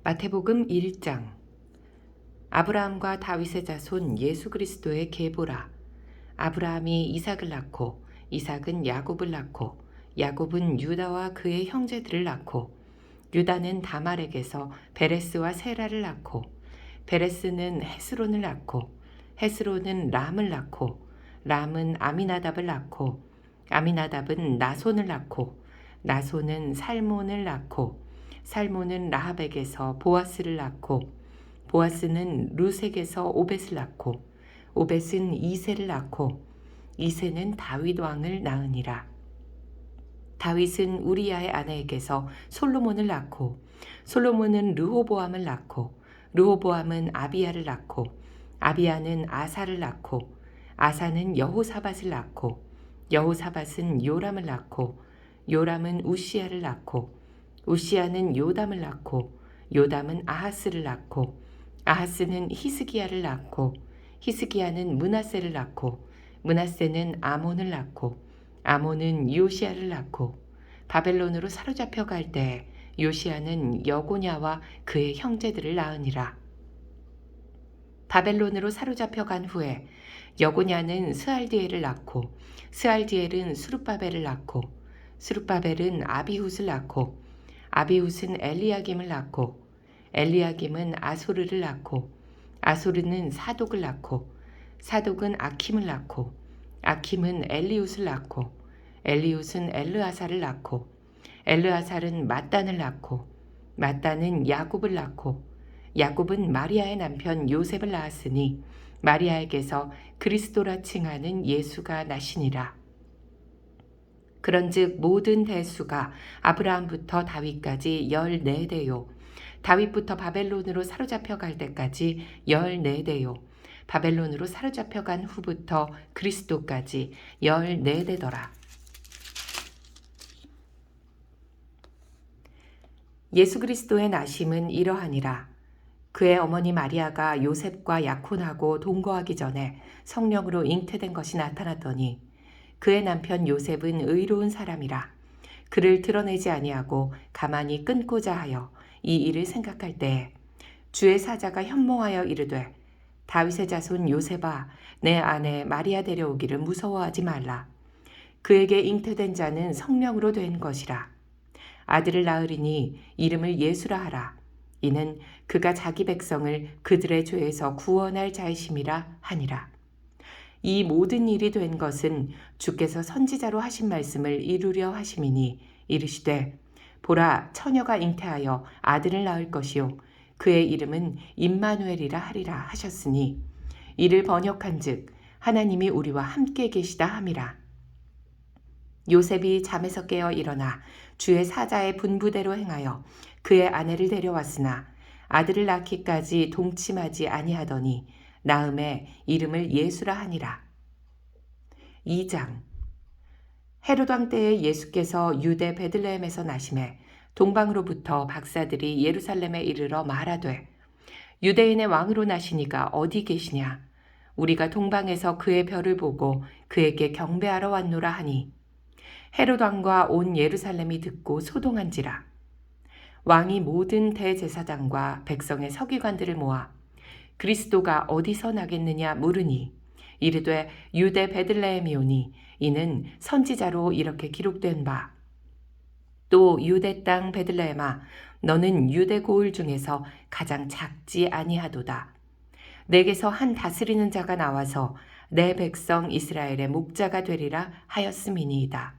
마태복음 1장. 아브라함과 다윗의 자손 예수 그리스도의 계보라. 아브라함이 이삭을 낳고 이삭은 야곱을 낳고 야곱은 유다와 그의 형제들을 낳고 유다는 다말에게서 베레스와 세라를 낳고 베레스는 헤스론을 낳고 헤스론은 람을 낳고 람은 아미나답을 낳고 아미나답은 나손을 낳고 나손은 살몬을 낳고 살몬은 라합에게서 보아스를 낳고 보아스는 루색에서 오벳을 낳고 오벳은 이새를 낳고 이새는 다윗 왕을 낳으니라. 다윗은 우리야의 아내에게서 솔로몬을 낳고 솔로몬은 르호보암을 낳고 르호보암은 아비야를 낳고 아비야는 아사를 낳고 아사는 여호사밧을 낳고 여호사밧은 요람을 낳고 요람은 우시야를 낳고 우시야는 요담을 낳고 요담은 아하스를 낳고 아하스는 히스기야를 낳고 히스기야는 므낫세를 낳고 므낫세는 아몬을 낳고 아몬은 요시야를 낳고 바벨론으로 사로잡혀 갈 때 요시야는 여고냐와 그의 형제들을 낳으니라. 바벨론으로 사로잡혀 간 후에 여고냐는 스알디엘을 낳고 스알디엘은 수룹바벨을 낳고 수룹바벨은 아비훗을 낳고 아비훗은 엘리야김을 낳고 엘리야김은 아소르를 낳고 아소르는 사독을 낳고 사독은 아킴을 낳고 아킴은 엘리훗을 낳고 엘리훗은 엘르아사를 낳고 엘르아살은 mat단을 낳고 mat단은 야곱을 낳고 야곱은 마리아의 남편 요셉을 낳았으니 마리아에게서 그리스도라 칭하는 예수가 나시니라. 그런즉 모든 대수가 아브라함부터 다윗까지 14대요 다윗부터 바벨론으로 사로잡혀 갈 때까지 14대요 바벨론으로 사로잡혀 간 후부터 그리스도까지 14대더라. 예수 그리스도의 나심은 이러하니라. 그의 어머니 마리아가 요셉과 약혼하고 동거하기 전에 성령으로 잉태된 것이 나타났더니 그의 남편 요셉은 의로운 사람이라. 그를 드러내지 아니하고 가만히 끊고자 하여 이 일을 생각할 때에 주의 사자가 현몽하여 이르되 다윗의 자손 요셉아 내 아내 마리아 데려오기를 무서워하지 말라. 그에게 잉태된 자는 성령으로 된 것이라. 아들을 낳으리니 이름을 예수라 하라. 이는 그가 자기 백성을 그들의 죄에서 구원할 자이심이라 하니라. 이 모든 일이 된 것은 주께서 선지자로 하신 말씀을 이루려 하심이니 이르시되 보라 처녀가 잉태하여 아들을 낳을 것이요 그의 이름은 임마누엘이라 하리라 하셨으니 이를 번역한즉 하나님이 우리와 함께 계시다 함이라. 요셉이 잠에서 깨어 일어나 주의 사자의 분부대로 행하여 그의 아내를 데려왔으나 아들을 낳기까지 동침하지 아니하더니 나음에 이름을 예수라 하니라. 2장. 헤롯 왕 때에 예수께서 유대 베들레헴에서 나심에 동방으로부터 박사들이 예루살렘에 이르러 말하되 유대인의 왕으로 나시니가 어디 계시냐? 우리가 동방에서 그의 별을 보고 그에게 경배하러 왔노라 하니 헤롯 왕과 온 예루살렘이 듣고 소동한지라. 왕이 모든 대제사장과 백성의 서기관들을 모아 그리스도가 어디서 나겠느냐 물으니 이르되 유대 베들레헴이오니 이는 선지자로 이렇게 기록된 바. 또 유대 땅 베들레헴아 너는 유대 고을 중에서 가장 작지 아니하도다. 내게서 한 다스리는 자가 나와서 내 백성 이스라엘의 목자가 되리라 하였음이니이다.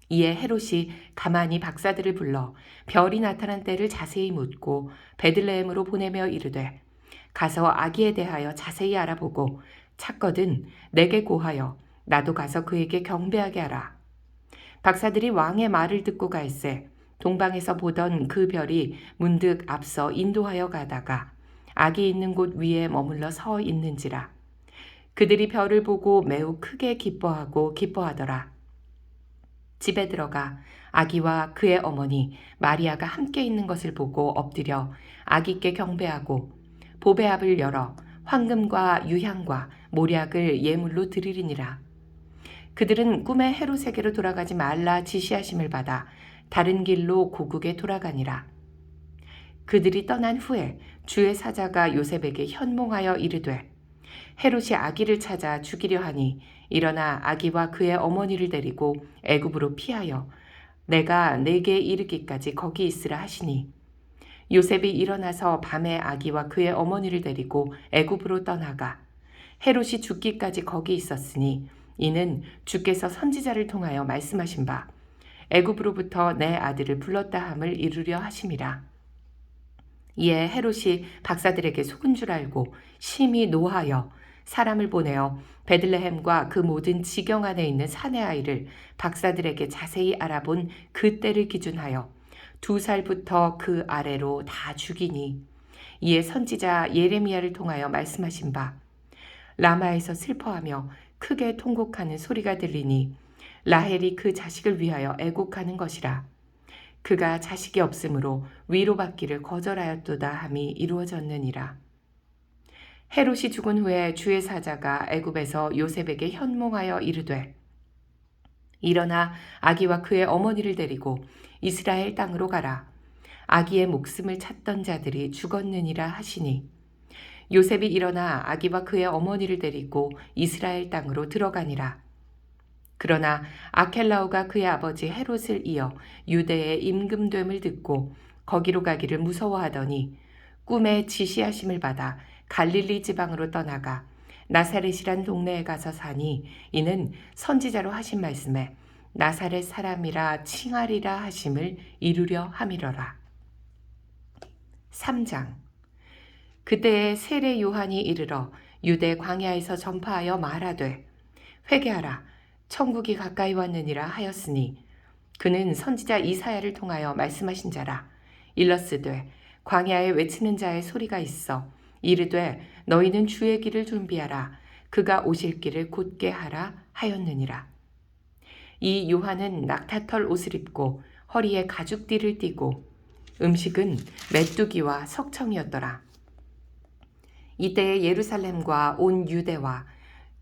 이에 헤롯이 가만히 박사들을 불러 별이 나타난 때를 자세히 묻고 베들레헴으로 보내며 이르되 가서 아기에 대하여 자세히 알아보고 찾거든 내게 고하여 나도 가서 그에게 경배하게 하라. 박사들이 왕의 말을 듣고 갈새 동방에서 보던 그 별이 문득 앞서 인도하여 가다가 아기 있는 곳 위에 머물러 서 있는지라. 그들이 별을 보고 매우 크게 기뻐하더라. 집에 들어가 아기와 그의 어머니 마리아가 함께 있는 것을 보고 엎드려 아기께 경배하고 보배합을 열어 황금과 유향과 모략을 예물로 드리리니라. 그들은 꿈에 헤롯에게로 돌아가지 말라 지시하심을 받아 다른 길로 고국에 돌아가니라. 그들이 떠난 후에 주의 사자가 요셉에게 현몽하여 이르되 헤롯이 아기를 찾아 죽이려 하니 일어나 아기와 그의 어머니를 데리고 애굽으로 피하여 내가 내게 이르기까지 거기 있으라 하시니 요셉이 일어나서 밤에 아기와 그의 어머니를 데리고 애굽으로 떠나가 헤롯이 죽기까지 거기 있었으니 이는 주께서 선지자를 통하여 말씀하신 바 애굽으로부터 내 아들을 불렀다 함을 이루려 하심이라. 이에 헤롯이 박사들에게 속은 줄 알고 심히 노하여 사람을 보내어 베들레헴과 그 모든 지경 안에 있는 사내 아이를 박사들에게 자세히 알아본 그 때를 기준하여 2살부터 그 아래로 다 죽이니 이에 선지자 예레미야를 통하여 말씀하신 바 라마에서 슬퍼하며 크게 통곡하는 소리가 들리니 라헬이 그 자식을 위하여 애곡하는 것이라. 그가 자식이 없으므로 위로받기를 거절하였도다 함이 이루어졌느니라. 헤롯이 죽은 후에 주의 사자가 애굽에서 요셉에게 현몽하여 이르되 일어나 아기와 그의 어머니를 데리고 이스라엘 땅으로 가라. 아기의 목숨을 찾던 자들이 죽었느니라 하시니 요셉이 일어나 아기와 그의 어머니를 데리고 이스라엘 땅으로 들어가니라. 그러나 아켈라오가 그의 아버지 헤롯을 이어 유대에 임금됨을 듣고 거기로 가기를 무서워하더니 꿈에 지시하심을 받아 갈릴리 지방으로 떠나가 나사렛이란 동네에 가서 사니 이는 선지자로 하신 말씀에 나사렛 사람이라 칭하리라 하심을 이루려 함이러라. 3장. 그때에 세례 요한이 이르러 유대 광야에서 전파하여 말하되 회개하라 천국이 가까이 왔느니라 하였으니 그는 선지자 이사야를 통하여 말씀하신 자라. 일러스되 광야에 외치는 자의 소리가 있어 이르되 너희는 주의 길을 준비하라 그가 오실 길을 곧게 하라 하였느니라. 이 요한은 낙타털 옷을 입고 허리에 가죽띠를 띠고 음식은 메뚜기와 석청이었더라. 이때에 예루살렘과 온 유대와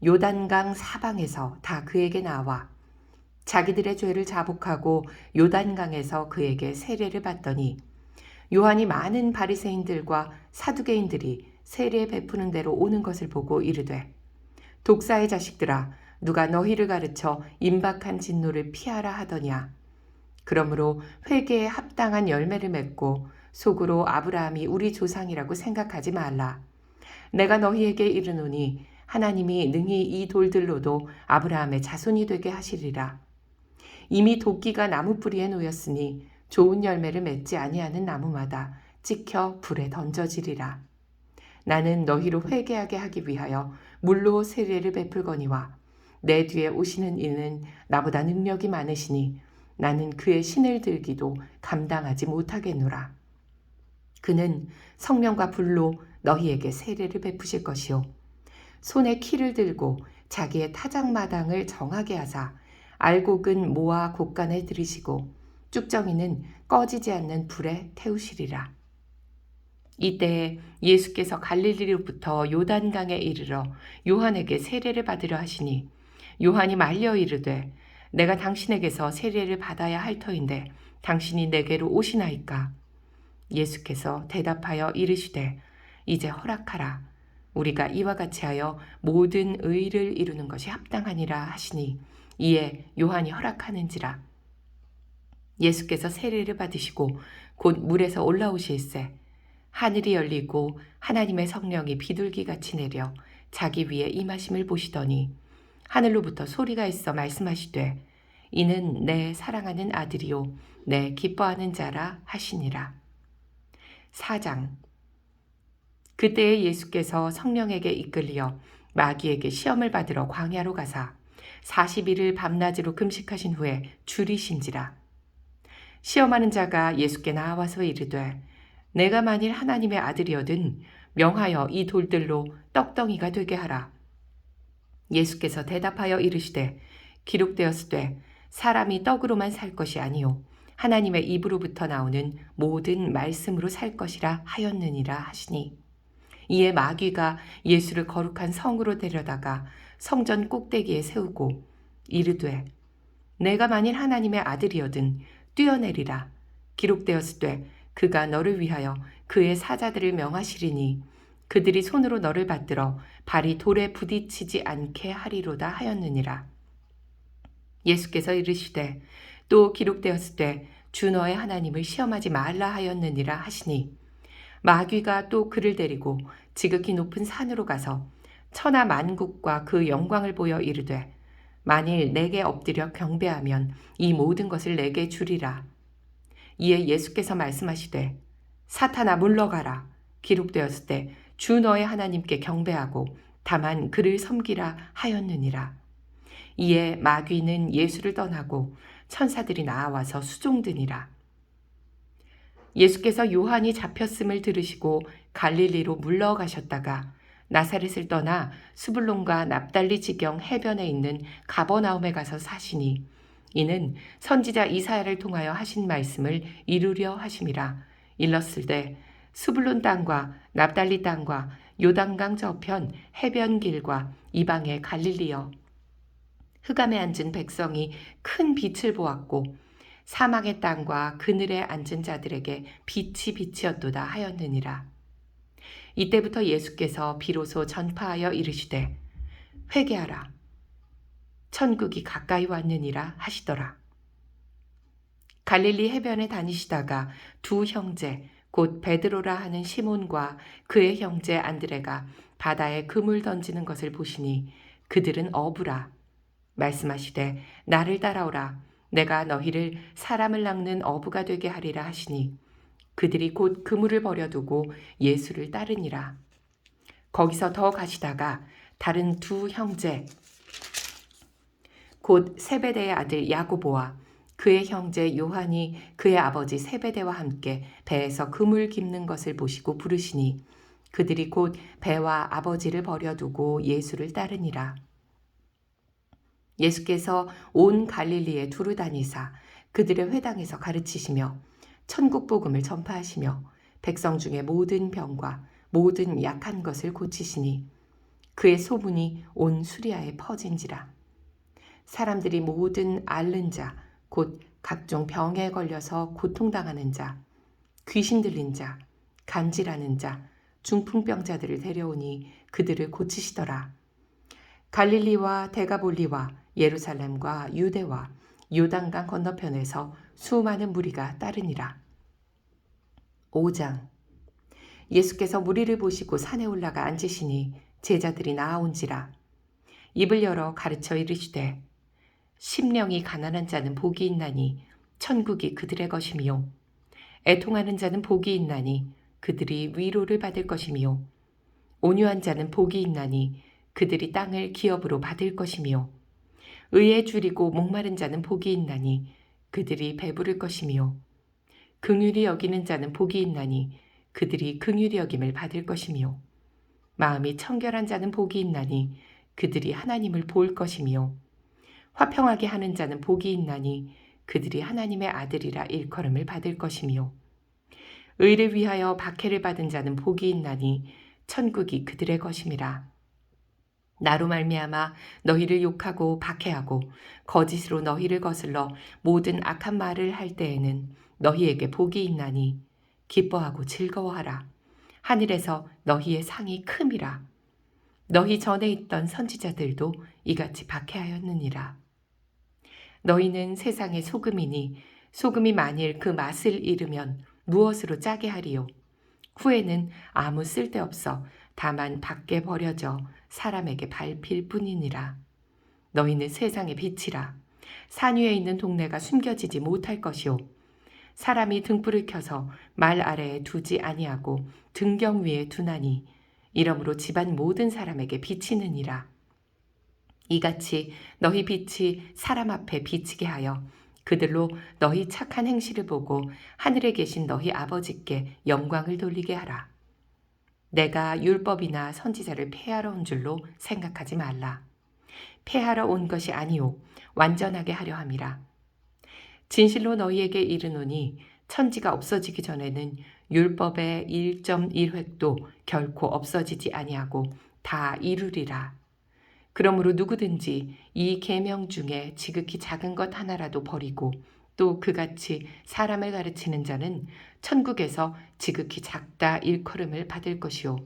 요단강 사방에서 다 그에게 나와 자기들의 죄를 자복하고 요단강에서 그에게 세례를 받더니 요한이 많은 바리새인들과 사두개인들이 세례 베푸는 대로 오는 것을 보고 이르되 독사의 자식들아 누가 너희를 가르쳐 임박한 진노를 피하라 하더냐. 그러므로 회개에 합당한 열매를 맺고 속으로 아브라함이 우리 조상이라고 생각하지 말라. 내가 너희에게 이르노니 하나님이 능히 이 돌들로도 아브라함의 자손이 되게 하시리라. 이미 도끼가 나무 뿌리에 놓였으니 좋은 열매를 맺지 아니하는 나무마다 찍혀 불에 던져지리라. 나는 너희로 회개하게 하기 위하여 물로 세례를 베풀거니와 내 뒤에 오시는 이는 나보다 능력이 많으시니 나는 그의 신을 들기도 감당하지 못하겠노라. 그는 성령과 불로 너희에게 세례를 베푸실 것이요 손에 키를 들고 자기의 타작마당을 정하게 하사 알곡은 모아 곡간에 들이시고 쭉정이는 꺼지지 않는 불에 태우시리라. 이때에 예수께서 갈릴리로부터 요단강에 이르러 요한에게 세례를 받으려 하시니 요한이 말려 이르되 내가 당신에게서 세례를 받아야 할 터인데 당신이 내게로 오시나이까. 예수께서 대답하여 이르시되 이제 허락하라. 우리가 이와 같이 하여 모든 의를 이루는 것이 합당하니라 하시니 이에 요한이 허락하는지라. 예수께서 세례를 받으시고 곧 물에서 올라오실새 하늘이 열리고 하나님의 성령이 비둘기같이 내려 자기 위에 임하심을 보시더니 하늘로부터 소리가 있어 말씀하시되 이는 내 사랑하는 아들이요 내 기뻐하는 자라 하시니라. 4장. 그때에 예수께서 성령에게 이끌리어 마귀에게 시험을 받으러 광야로 가사 40일을 밤낮으로 금식하신 후에 줄이신지라. 시험하는 자가 예수께 나와서 이르되 내가 만일 하나님의 아들이거든 명하여 이 돌들로 떡덩이가 되게 하라. 예수께서 대답하여 이르시되 기록되었으되 사람이 떡으로만 살 것이 아니요 하나님의 입으로부터 나오는 모든 말씀으로 살 것이라 하였느니라 하시니 이에 마귀가 예수를 거룩한 성으로 데려다가 성전 꼭대기에 세우고 이르되 내가 만일 하나님의 아들이거든 뛰어내리라. 기록되었으되 그가 너를 위하여 그의 사자들을 명하시리니 그들이 손으로 너를 받들어 발이 돌에 부딪히지 않게 하리로다 하였느니라. 예수께서 이르시되 또 기록되었을 때 주 너의 하나님을 시험하지 말라 하였느니라 하시니 마귀가 또 그를 데리고 지극히 높은 산으로 가서 천하 만국과 그 영광을 보여 이르되 만일 내게 엎드려 경배하면 이 모든 것을 내게 주리라. 이에 예수께서 말씀하시되 사탄아 물러가라. 기록되었을 때 주 너의 하나님께 경배하고 다만 그를 섬기라 하였느니라. 이에 마귀는 예수를 떠나고 천사들이 나와서 수종드니라. 예수께서 요한이 잡혔음을 들으시고 갈릴리로 물러가셨다가 나사렛을 떠나 수불론과 납달리 지경 해변에 있는 가버나움에 가서 사시니 이는 선지자 이사야를 통하여 하신 말씀을 이루려 하심이라. 일렀을 때 수불론 땅과 납달리 땅과 요단강 저편 해변길과 이방의 갈릴리여 흑암에 앉은 백성이 큰 빛을 보았고 사막의 땅과 그늘에 앉은 자들에게 빛이 빛이었도다 하였느니라. 이때부터 예수께서 비로소 전파하여 이르시되 회개하라 천국이 가까이 왔느니라 하시더라. 갈릴리 해변에 다니시다가 두 형제 곧 베드로라 하는 시몬과 그의 형제 안드레가 바다에 그물 던지는 것을 보시니 그들은 어부라. 말씀하시되 나를 따라오라. 내가 너희를 사람을 낚는 어부가 되게 하리라 하시니 그들이 곧 그물을 버려두고 예수를 따르니라. 거기서 더 가시다가 다른 두 형제 곧 세베대의 아들 야고보와 그의 형제 요한이 그의 아버지 세베대와 함께 배에서 그물 깁는 것을 보시고 부르시니 그들이 곧 배와 아버지를 버려두고 예수를 따르니라. 예수께서 온 갈릴리에 두루 다니사 그들의 회당에서 가르치시며 천국 복음을 전파하시며 백성 중에 모든 병과 모든 약한 것을 고치시니 그의 소문이 온 수리아에 퍼진지라. 사람들이 모든 앓는 자 곧 각종 병에 걸려서 고통당하는 자 귀신 들린 자 간질하는 자 중풍병자들을 데려오니 그들을 고치시더라. 갈릴리와 데가볼리와 예루살렘과 유대와 요단강 건너편에서 수많은 무리가 따르니라. 5장. 예수께서 무리를 보시고 산에 올라가 앉으시니 제자들이 나아온지라. 입을 열어 가르쳐 이르시되 심령이 가난한 자는 복이 있나니 천국이 그들의 것이며 애통하는 자는 복이 있나니 그들이 위로를 받을 것이며 온유한 자는 복이 있나니 그들이 땅을 기업으로 받을 것이며 의에 줄이고 목마른 자는 복이 있나니 그들이 배부를 것이며 긍휼히 여기는 자는 복이 있나니 그들이 긍휼히 여김을 받을 것이며 마음이 청결한 자는 복이 있나니 그들이 하나님을 볼 것이며 화평하게 하는 자는 복이 있나니 그들이 하나님의 아들이라 일컬음을 받을 것이며 의를 위하여 박해를 받은 자는 복이 있나니 천국이 그들의 것임이라. 나로 말미암아 너희를 욕하고 박해하고 거짓으로 너희를 거슬러 모든 악한 말을 할 때에는 너희에게 복이 있나니 기뻐하고 즐거워하라. 하늘에서 너희의 상이 큼이라. 너희 전에 있던 선지자들도 이같이 박해하였느니라. 너희는 세상의 소금이니 소금이 만일 그 맛을 잃으면 무엇으로 짜게 하리요? 후에는 아무 쓸데없어 다만 밖에 버려져 사람에게 밟힐 뿐이니라. 너희는 세상의 빛이라. 산 위에 있는 동네가 숨겨지지 못할 것이요. 사람이 등불을 켜서 말 아래에 두지 아니하고 등경 위에 두나니 이러므로 집안 모든 사람에게 비치느니라. 이같이 너희 빛이 사람 앞에 비치게 하여 그들로 너희 착한 행실을 보고 하늘에 계신 너희 아버지께 영광을 돌리게 하라. 내가 율법이나 선지자를 폐하러 온 줄로 생각하지 말라. 폐하러 온 것이 아니오 완전하게 하려 함이라. 진실로 너희에게 이르노니 천지가 없어지기 전에는 율법의 1.1획도 결코 없어지지 아니하고 다 이루리라. 그러므로 누구든지 이 계명 중에 지극히 작은 것 하나라도 버리고 또 그같이 사람을 가르치는 자는 천국에서 지극히 작다 일컬음을 받을 것이요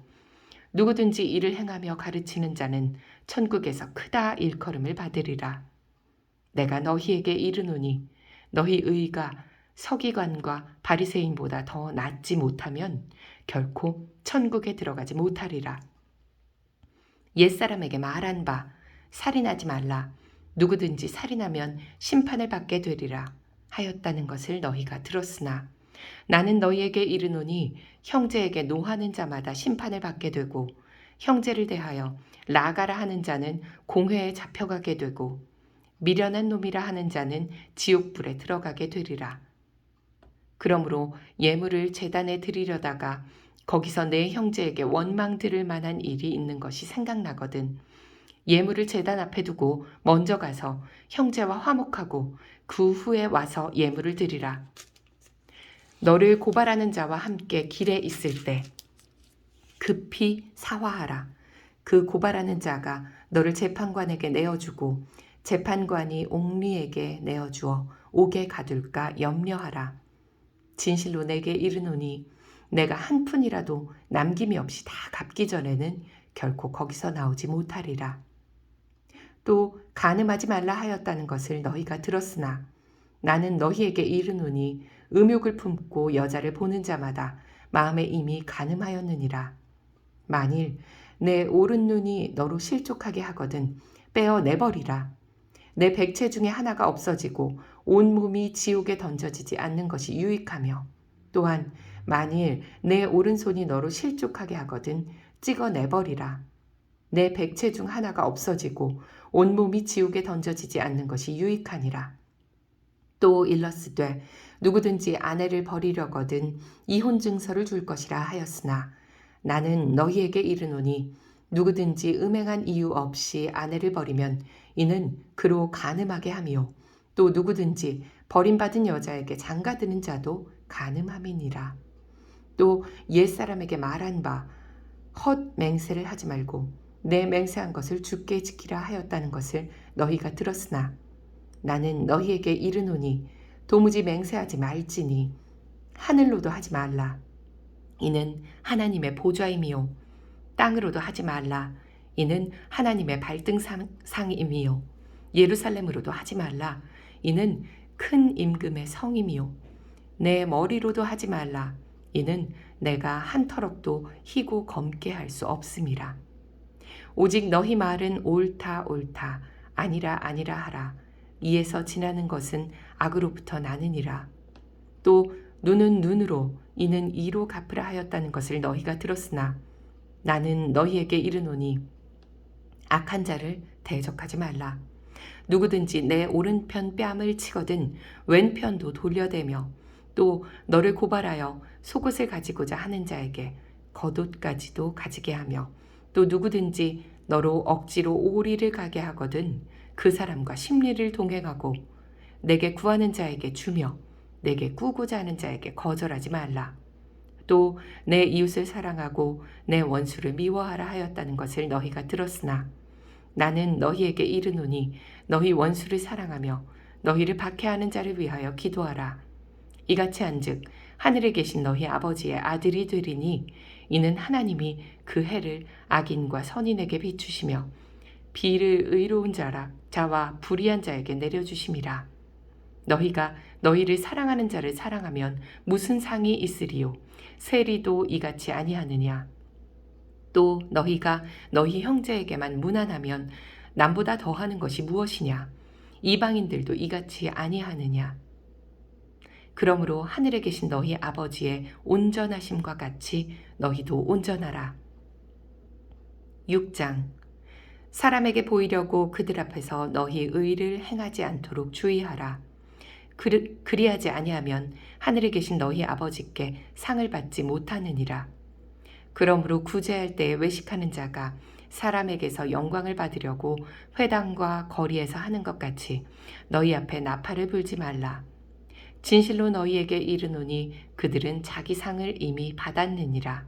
누구든지 이를 행하며 가르치는 자는 천국에서 크다 일컬음을 받으리라. 내가 너희에게 이르노니 너희 의가 서기관과 바리새인보다 더 낫지 못하면 결코 천국에 들어가지 못하리라. 옛사람에게 말한 바 살인하지 말라. 누구든지 살인하면 심판을 받게 되리라 하였다는 것을 너희가 들었으나 나는 너희에게 이르노니 형제에게 노하는 자마다 심판을 받게 되고 형제를 대하여 나가라 하는 자는 공회에 잡혀가게 되고 미련한 놈이라 하는 자는 지옥불에 들어가게 되리라. 그러므로 예물을 제단에 드리려다가 거기서 내 형제에게 원망 들을 만한 일이 있는 것이 생각나거든 예물을 제단 앞에 두고 먼저 가서 형제와 화목하고 그 후에 와서 예물을 드리라. 너를 고발하는 자와 함께 길에 있을 때 급히 사화하라. 그 고발하는 자가 너를 재판관에게 내어주고 재판관이 옥리에게 내어주어 옥에 가둘까 염려하라. 진실로 내게 이르노니 내가 한 푼이라도 남김이 없이 다 갚기 전에는 결코 거기서 나오지 못하리라. 또 간음하지 말라 하였다는 것을 너희가 들었으나 나는 너희에게 이르노니 음욕을 품고 여자를 보는 자마다 마음에 이미 간음하였느니라. 만일 내 오른 눈이 너로 실족하게 하거든 빼어 내버리라. 내 백체 중에 하나가 없어지고 온 몸이 지옥에 던져지지 않는 것이 유익하며 또한 만일 내 오른손이 너로 실족하게 하거든 찍어 내버리라. 내 백체 중 하나가 없어지고 온 몸이 지옥에 던져지지 않는 것이 유익하니라. 또 일러스되 누구든지 아내를 버리려거든 이혼 증서를 줄 것이라 하였으나 나는 너희에게 이르노니 누구든지 음행한 이유 없이 아내를 버리면 이는 그로 간음하게 함이요 또 누구든지 버림받은 여자에게 장가드는 자도 간음함이니라. 또 옛사람에게 말한 바 헛 맹세를 하지 말고 내 맹세한 것을 주께 지키라 하였다는 것을 너희가 들었으나 나는 너희에게 이르노니 도무지 맹세하지 말지니 하늘로도 하지 말라. 이는 하나님의 보좌임이요 땅으로도 하지 말라. 이는 하나님의 발등상임이요 예루살렘으로도 하지 말라. 이는 큰 임금의 성임이요 내 머리로도 하지 말라. 이는 내가 한 터럭도 희고 검게 할 수 없음이라. 오직 너희 말은 옳다 옳다 아니라 아니라 하라. 이에서 지나는 것은 악으로부터 나느니라. 또 눈은 눈으로 이는 이로 갚으라 하였다는 것을 너희가 들었으나 나는 너희에게 이르노니 악한 자를 대적하지 말라. 누구든지 내 오른편 뺨을 치거든 왼편도 돌려대며 또 너를 고발하여 속옷을 가지고자 하는 자에게 겉옷까지도 가지게 하며 또 누구든지 너로 억지로 오리를 가게 하거든 그 사람과 심리를 동행하고 내게 구하는 자에게 주며 내게 꾸고자 하는 자에게 거절하지 말라. 또 내 이웃을 사랑하고 내 원수를 미워하라 하였다는 것을 너희가 들었으나 나는 너희에게 이르노니 너희 원수를 사랑하며 너희를 박해하는 자를 위하여 기도하라. 이같이 한즉 하늘에 계신 너희 아버지의 아들이 되리니 이는 하나님이 그 해를 악인과 선인에게 비추시며 비를 의로운 자와 불의한 자에게 내려주심이라. 너희가 너희를 사랑하는 자를 사랑하면 무슨 상이 있으리요? 세리도 이같이 아니하느냐? 또 너희가 너희 형제에게만 무난하면 남보다 더하는 것이 무엇이냐? 이방인들도 이같이 아니하느냐? 그러므로 하늘에 계신 너희 아버지의 온전하심과 같이 너희도 온전하라. 6장 사람에게 보이려고 그들 앞에서 너희 의를 행하지 않도록 주의하라. 그리하지 아니하면 하늘에 계신 너희 아버지께 상을 받지 못하느니라. 그러므로 구제할 때에 외식하는 자가 사람에게서 영광을 받으려고 회당과 거리에서 하는 것 같이 너희 앞에 나팔을 불지 말라. 진실로 너희에게 이르노니 그들은 자기 상을 이미 받았느니라.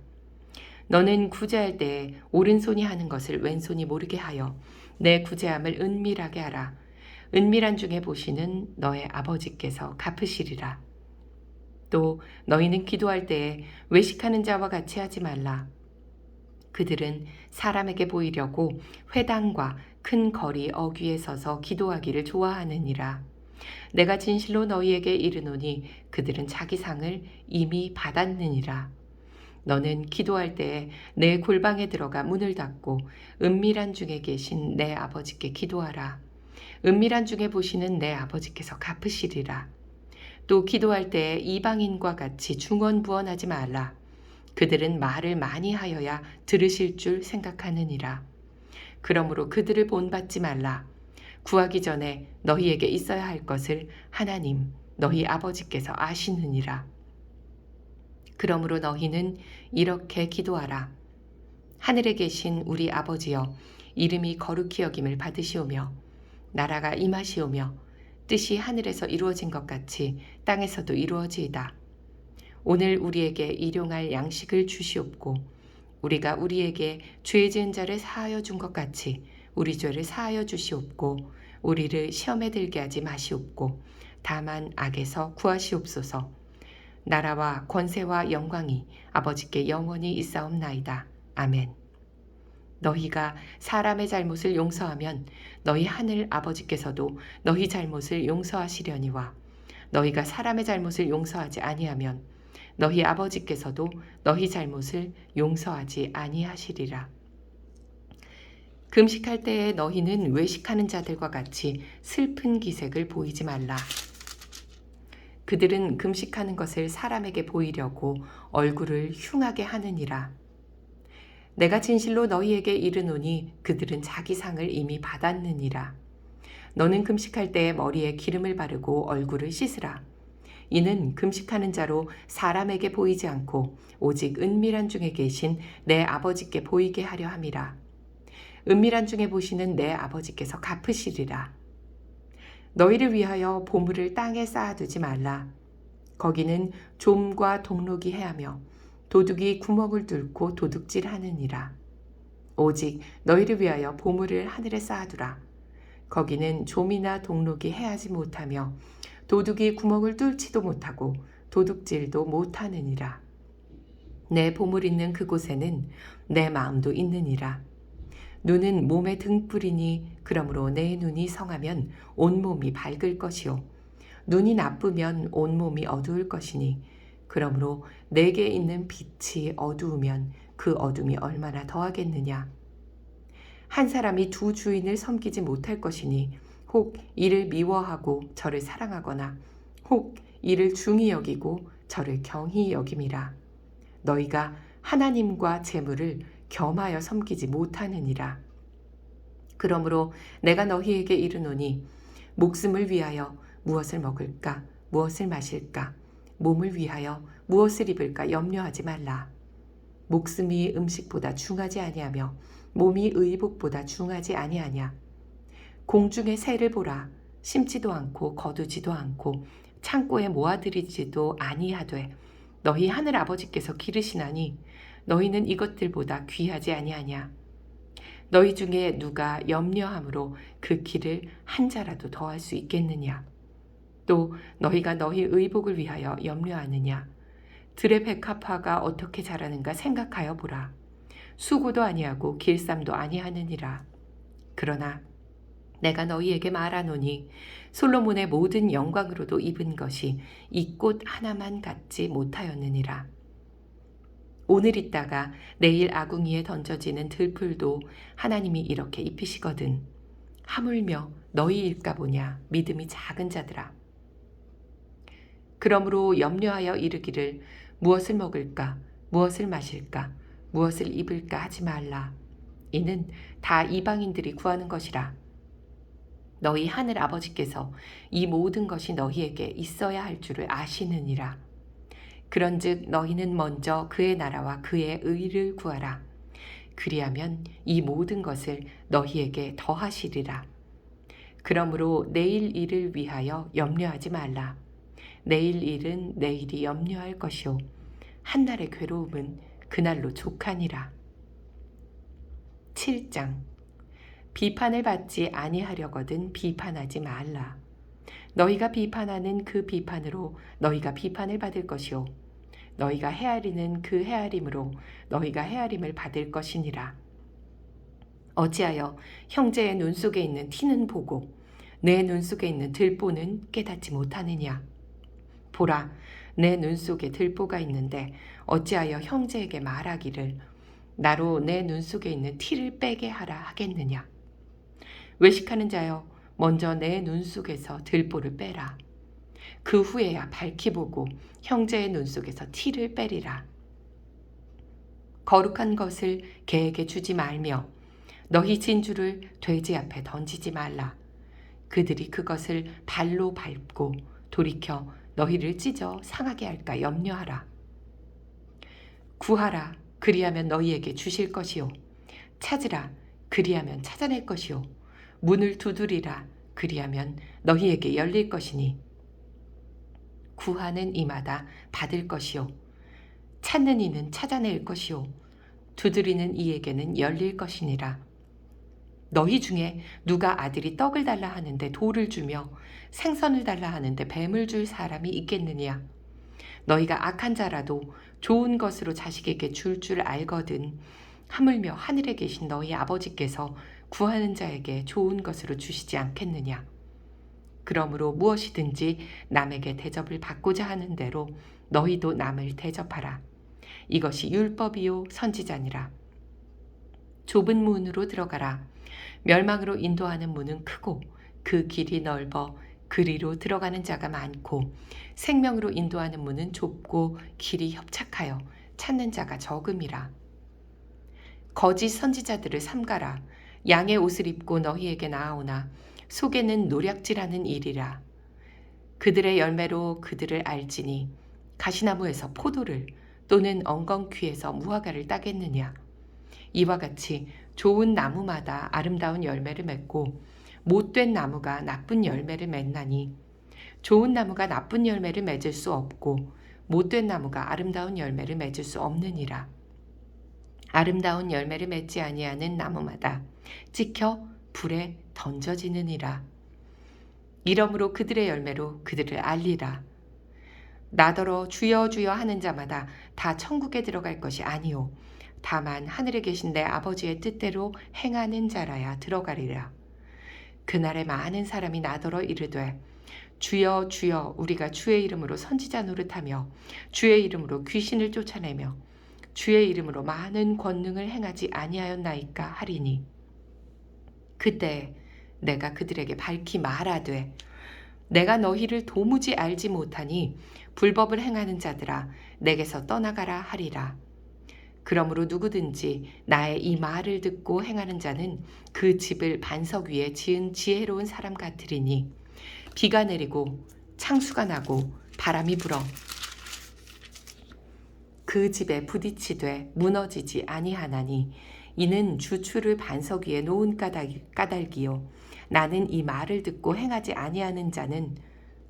너는 구제할 때에 오른손이 하는 것을 왼손이 모르게 하여 내 구제함을 은밀하게 하라. 은밀한 중에 보시는 너의 아버지께서 갚으시리라. 또 너희는 기도할 때에 외식하는 자와 같이 하지 말라. 그들은 사람에게 보이려고 회당과 큰 거리 어귀에 서서 기도하기를 좋아하느니라. 내가 진실로 너희에게 이르노니 그들은 자기 상을 이미 받았느니라. 너는 기도할 때에 내 골방에 들어가 문을 닫고 은밀한 중에 계신 내 아버지께 기도하라. 은밀한 중에 보시는 내 아버지께서 갚으시리라. 또 기도할 때에 이방인과 같이 중언부언하지 말라. 그들은 말을 많이 하여야 들으실 줄 생각하느니라. 그러므로 그들을 본받지 말라. 구하기 전에 너희에게 있어야 할 것을 하나님 너희 아버지께서 아시느니라. 그러므로 너희는 이렇게 기도하라. 하늘에 계신 우리 아버지여, 이름이 거룩히 여김을 받으시오며 나라가 임하시오며 뜻이 하늘에서 이루어진 것 같이 땅에서도 이루어지이다. 오늘 우리에게 일용할 양식을 주시옵고 우리가 우리에게 죄 지은 자를 사하여 준 것 같이 우리 죄를 사하여 주시옵고 우리를 시험에 들게 하지 마시옵고 다만 악에서 구하시옵소서. 나라와 권세와 영광이 아버지께 영원히 있사옵나이다. 아멘. 너희가 사람의 잘못을 용서하면 너희 하늘 아버지께서도 너희 잘못을 용서하시려니와 너희가 사람의 잘못을 용서하지 아니하면 너희 아버지께서도 너희 잘못을 용서하지 아니하시리라. 금식할 때에 너희는 외식하는 자들과 같이 슬픈 기색을 보이지 말라. 그들은 금식하는 것을 사람에게 보이려고 얼굴을 흉하게 하느니라. 내가 진실로 너희에게 이르노니 그들은 자기 상을 이미 받았느니라. 너는 금식할 때에 머리에 기름을 바르고 얼굴을 씻으라. 이는 금식하는 자로 사람에게 보이지 않고 오직 은밀한 중에 계신 내 아버지께 보이게 하려 함이라. 은밀한 중에 보시는 내 아버지께서 갚으시리라. 너희를 위하여 보물을 땅에 쌓아두지 말라. 거기는 좀과 동록이 해하며 도둑이 구멍을 뚫고 도둑질하느니라. 오직 너희를 위하여 보물을 하늘에 쌓아두라. 거기는 좀이나 동록이 해하지 못하며 도둑이 구멍을 뚫지도 못하고 도둑질도 못하느니라. 내 보물 있는 그곳에는 내 마음도 있느니라. 눈은 몸의 등불이니 그러므로 내 눈이 성하면 온몸이 밝을 것이요 눈이 나쁘면 온몸이 어두울 것이니 그러므로 내게 있는 빛이 어두우면 그 어둠이 얼마나 더하겠느냐. 한 사람이 두 주인을 섬기지 못할 것이니 혹 이를 미워하고 저를 사랑하거나 혹 이를 중히 여기고 저를 경히 여김이라. 너희가 하나님과 재물을 겸하여 섬기지 못하느니라. 그러므로 내가 너희에게 이르노니 목숨을 위하여 무엇을 먹을까 무엇을 마실까 몸을 위하여 무엇을 입을까 염려하지 말라. 목숨이 음식보다 중하지 아니하며 몸이 의복보다 중하지 아니하냐. 공중의 새를 보라. 심지도 않고 거두지도 않고 창고에 모아들이지도 아니하되 너희 하늘 아버지께서 기르시나니 너희는 이것들보다 귀하지 아니하냐. 너희 중에 누가 염려함으로 그 길을 한 자라도 더할 수 있겠느냐. 또 너희가 너희 의복을 위하여 염려하느냐. 들의 백합화가 어떻게 자라는가 생각하여 보라. 수고도 아니하고 길쌈도 아니하느니라. 그러나 내가 너희에게 말하노니 솔로몬의 모든 영광으로도 입은 것이 이 꽃 하나만 갖지 못하였느니라. 오늘 있다가 내일 아궁이에 던져지는 들풀도 하나님이 이렇게 입히시거든. 하물며 너희일까 보냐 믿음이 작은 자들아. 그러므로 염려하여 이르기를 무엇을 먹을까 무엇을 마실까 무엇을 입을까 하지 말라. 이는 다 이방인들이 구하는 것이라. 너희 하늘 아버지께서 이 모든 것이 너희에게 있어야 할 줄을 아시느니라. 그런즉 너희는 먼저 그의 나라와 그의 의를 구하라. 그리하면 이 모든 것을 너희에게 더하시리라. 그러므로 내일 일을 위하여 염려하지 말라. 내일 일은 내일이 염려할 것이요 한날의 괴로움은 그날로 족하니라. 7장. 비판을 받지 아니하려거든 비판하지 말라. 너희가 비판하는 그 비판으로 너희가 비판을 받을 것이요 너희가 헤아리는 그 헤아림으로 너희가 헤아림을 받을 것이니라. 어찌하여 형제의 눈 속에 있는 티는 보고 내 눈 속에 있는 들보는 깨닫지 못하느냐. 보라, 내 눈 속에 들보가 있는데 어찌하여 형제에게 말하기를 나로 내 눈 속에 있는 티를 빼게 하라 하겠느냐. 외식하는 자여, 먼저 내 눈 속에서 들보를 빼라. 그 후에야 밝히 보고 형제의 눈 속에서 티를 빼리라. 거룩한 것을 개에게 주지 말며 너희 진주를 돼지 앞에 던지지 말라. 그들이 그것을 발로 밟고 돌이켜 너희를 찢어 상하게 할까 염려하라. 구하라, 그리하면 너희에게 주실 것이요. 찾으라, 그리하면 찾아낼 것이요. 문을 두드리라, 그리하면 너희에게 열릴 것이니. 구하는 이마다 받을 것이요. 찾는 이는 찾아낼 것이요. 두드리는 이에게는 열릴 것이니라. 너희 중에 누가 아들이 떡을 달라 하는데 돌을 주며 생선을 달라 하는데 뱀을 줄 사람이 있겠느냐. 너희가 악한 자라도 좋은 것으로 자식에게 줄 알거든 하물며 하늘에 계신 너희 아버지께서 구하는 자에게 좋은 것으로 주시지 않겠느냐. 그러므로 무엇이든지 남에게 대접을 받고자 하는 대로 너희도 남을 대접하라. 이것이 율법이요 선지자니라. 좁은 문으로 들어가라. 멸망으로 인도하는 문은 크고 그 길이 넓어 그리로 들어가는 자가 많고 생명으로 인도하는 문은 좁고 길이 협착하여 찾는 자가 적음이라. 거짓 선지자들을 삼가라. 양의 옷을 입고 너희에게 나아오나 속에는 노략질하는 일이라. 그들의 열매로 그들을 알지니 가시나무에서 포도를 또는 엉겅퀴에서 무화과를 따겠느냐. 이와 같이 좋은 나무마다 아름다운 열매를 맺고 못된 나무가 나쁜 열매를 맺나니 좋은 나무가 나쁜 열매를 맺을 수 없고 못된 나무가 아름다운 열매를 맺을 수 없느니라. 아름다운 열매를 맺지 아니하는 나무마다 찍혀 불에 던져지느니라. 이러므로 그들의 열매로 그들을 알리라. 나더러 주여 주여 하는 자마다 다 천국에 들어갈 것이 아니요 다만 하늘에 계신 내 아버지의 뜻대로 행하는 자라야 들어가리라. 그날에 많은 사람이 나더러 이르되 주여 주여 우리가 주의 이름으로 선지자 노릇하며 주의 이름으로 귀신을 쫓아내며 주의 이름으로 많은 권능을 행하지 아니하였나이까 하리니 그때 내가 그들에게 밝히 말하되 내가 너희를 도무지 알지 못하니 불법을 행하는 자들아 내게서 떠나가라 하리라. 그러므로 누구든지 나의 이 말을 듣고 행하는 자는 그 집을 반석 위에 지은 지혜로운 사람 같으리니 비가 내리고 창수가 나고 바람이 불어 그 집에 부딪히되 무너지지 아니하나니 이는 주추를 반석 위에 놓은 까닭이요 나는 이 말을 듣고 행하지 아니하는 자는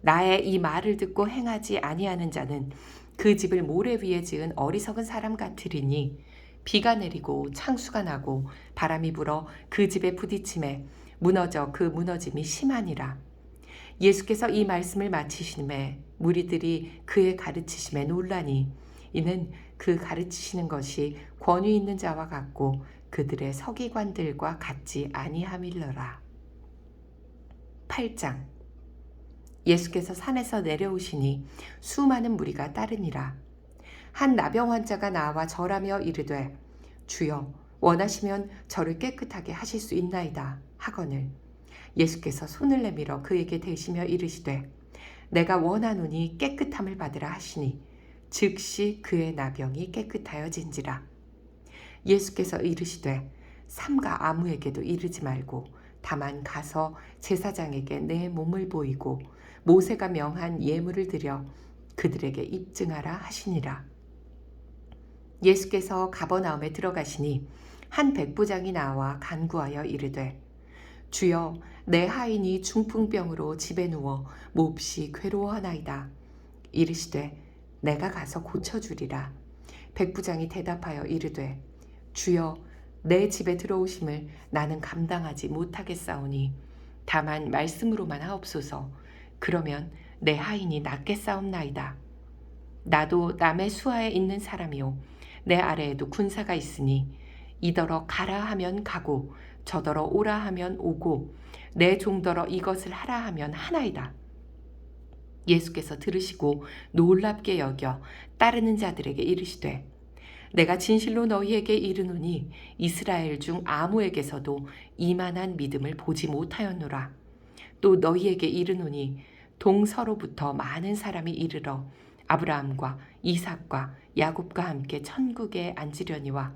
나의 이 말을 듣고 행하지 아니하는 자는 그 집을 모래 위에 지은 어리석은 사람 같으리니 비가 내리고 창수가 나고 바람이 불어 그 집에 부딪힘에 무너져 그 무너짐이 심하니라. 예수께서 이 말씀을 마치심에 무리들이 그의 가르치심에 놀라니 이는 그 가르치시는 것이 권위 있는 자와 같고 그들의 서기관들과 같지 아니함일러라. 8장. 예수께서 산에서 내려오시니 수많은 무리가 따르니라. 한 나병 환자가 나와 절하며 이르되 주여 원하시면 저를 깨끗하게 하실 수 있나이다 하거늘 예수께서 손을 내밀어 그에게 대시며 이르시되 내가 원하노니 깨끗함을 받으라 하시니 즉시 그의 나병이 깨끗하여진지라. 예수께서 이르시되 삼가 아무에게도 이르지 말고 다만 가서 제사장에게 내 몸을 보이고 모세가 명한 예물을 드려 그들에게 입증하라 하시니라. 예수께서 가버나움에 들어가시니 한 백부장이 나와 간구하여 이르되 주여 내 하인이 중풍병으로 집에 누워 몹시 괴로워하나이다. 이르시되 내가 가서 고쳐주리라. 백부장이 대답하여 이르되 주여 내 집에 들어오심을 나는 감당하지 못하겠사오니 다만 말씀으로만 하옵소서. 그러면 내 하인이 낫겠사옵나이다. 나도 남의 수하에 있는 사람이요 내 아래에도 군사가 있으니 이더러 가라 하면 가고 저더러 오라 하면 오고 내 종더러 이것을 하라 하면 하나이다. 예수께서 들으시고 놀랍게 여겨 따르는 자들에게 이르시되 내가 진실로 너희에게 이르노니 이스라엘 중 아무에게서도 이만한 믿음을 보지 못하였노라. 또 너희에게 이르노니 동서로부터 많은 사람이 이르러 아브라함과 이삭과 야곱과 함께 천국에 앉으려니와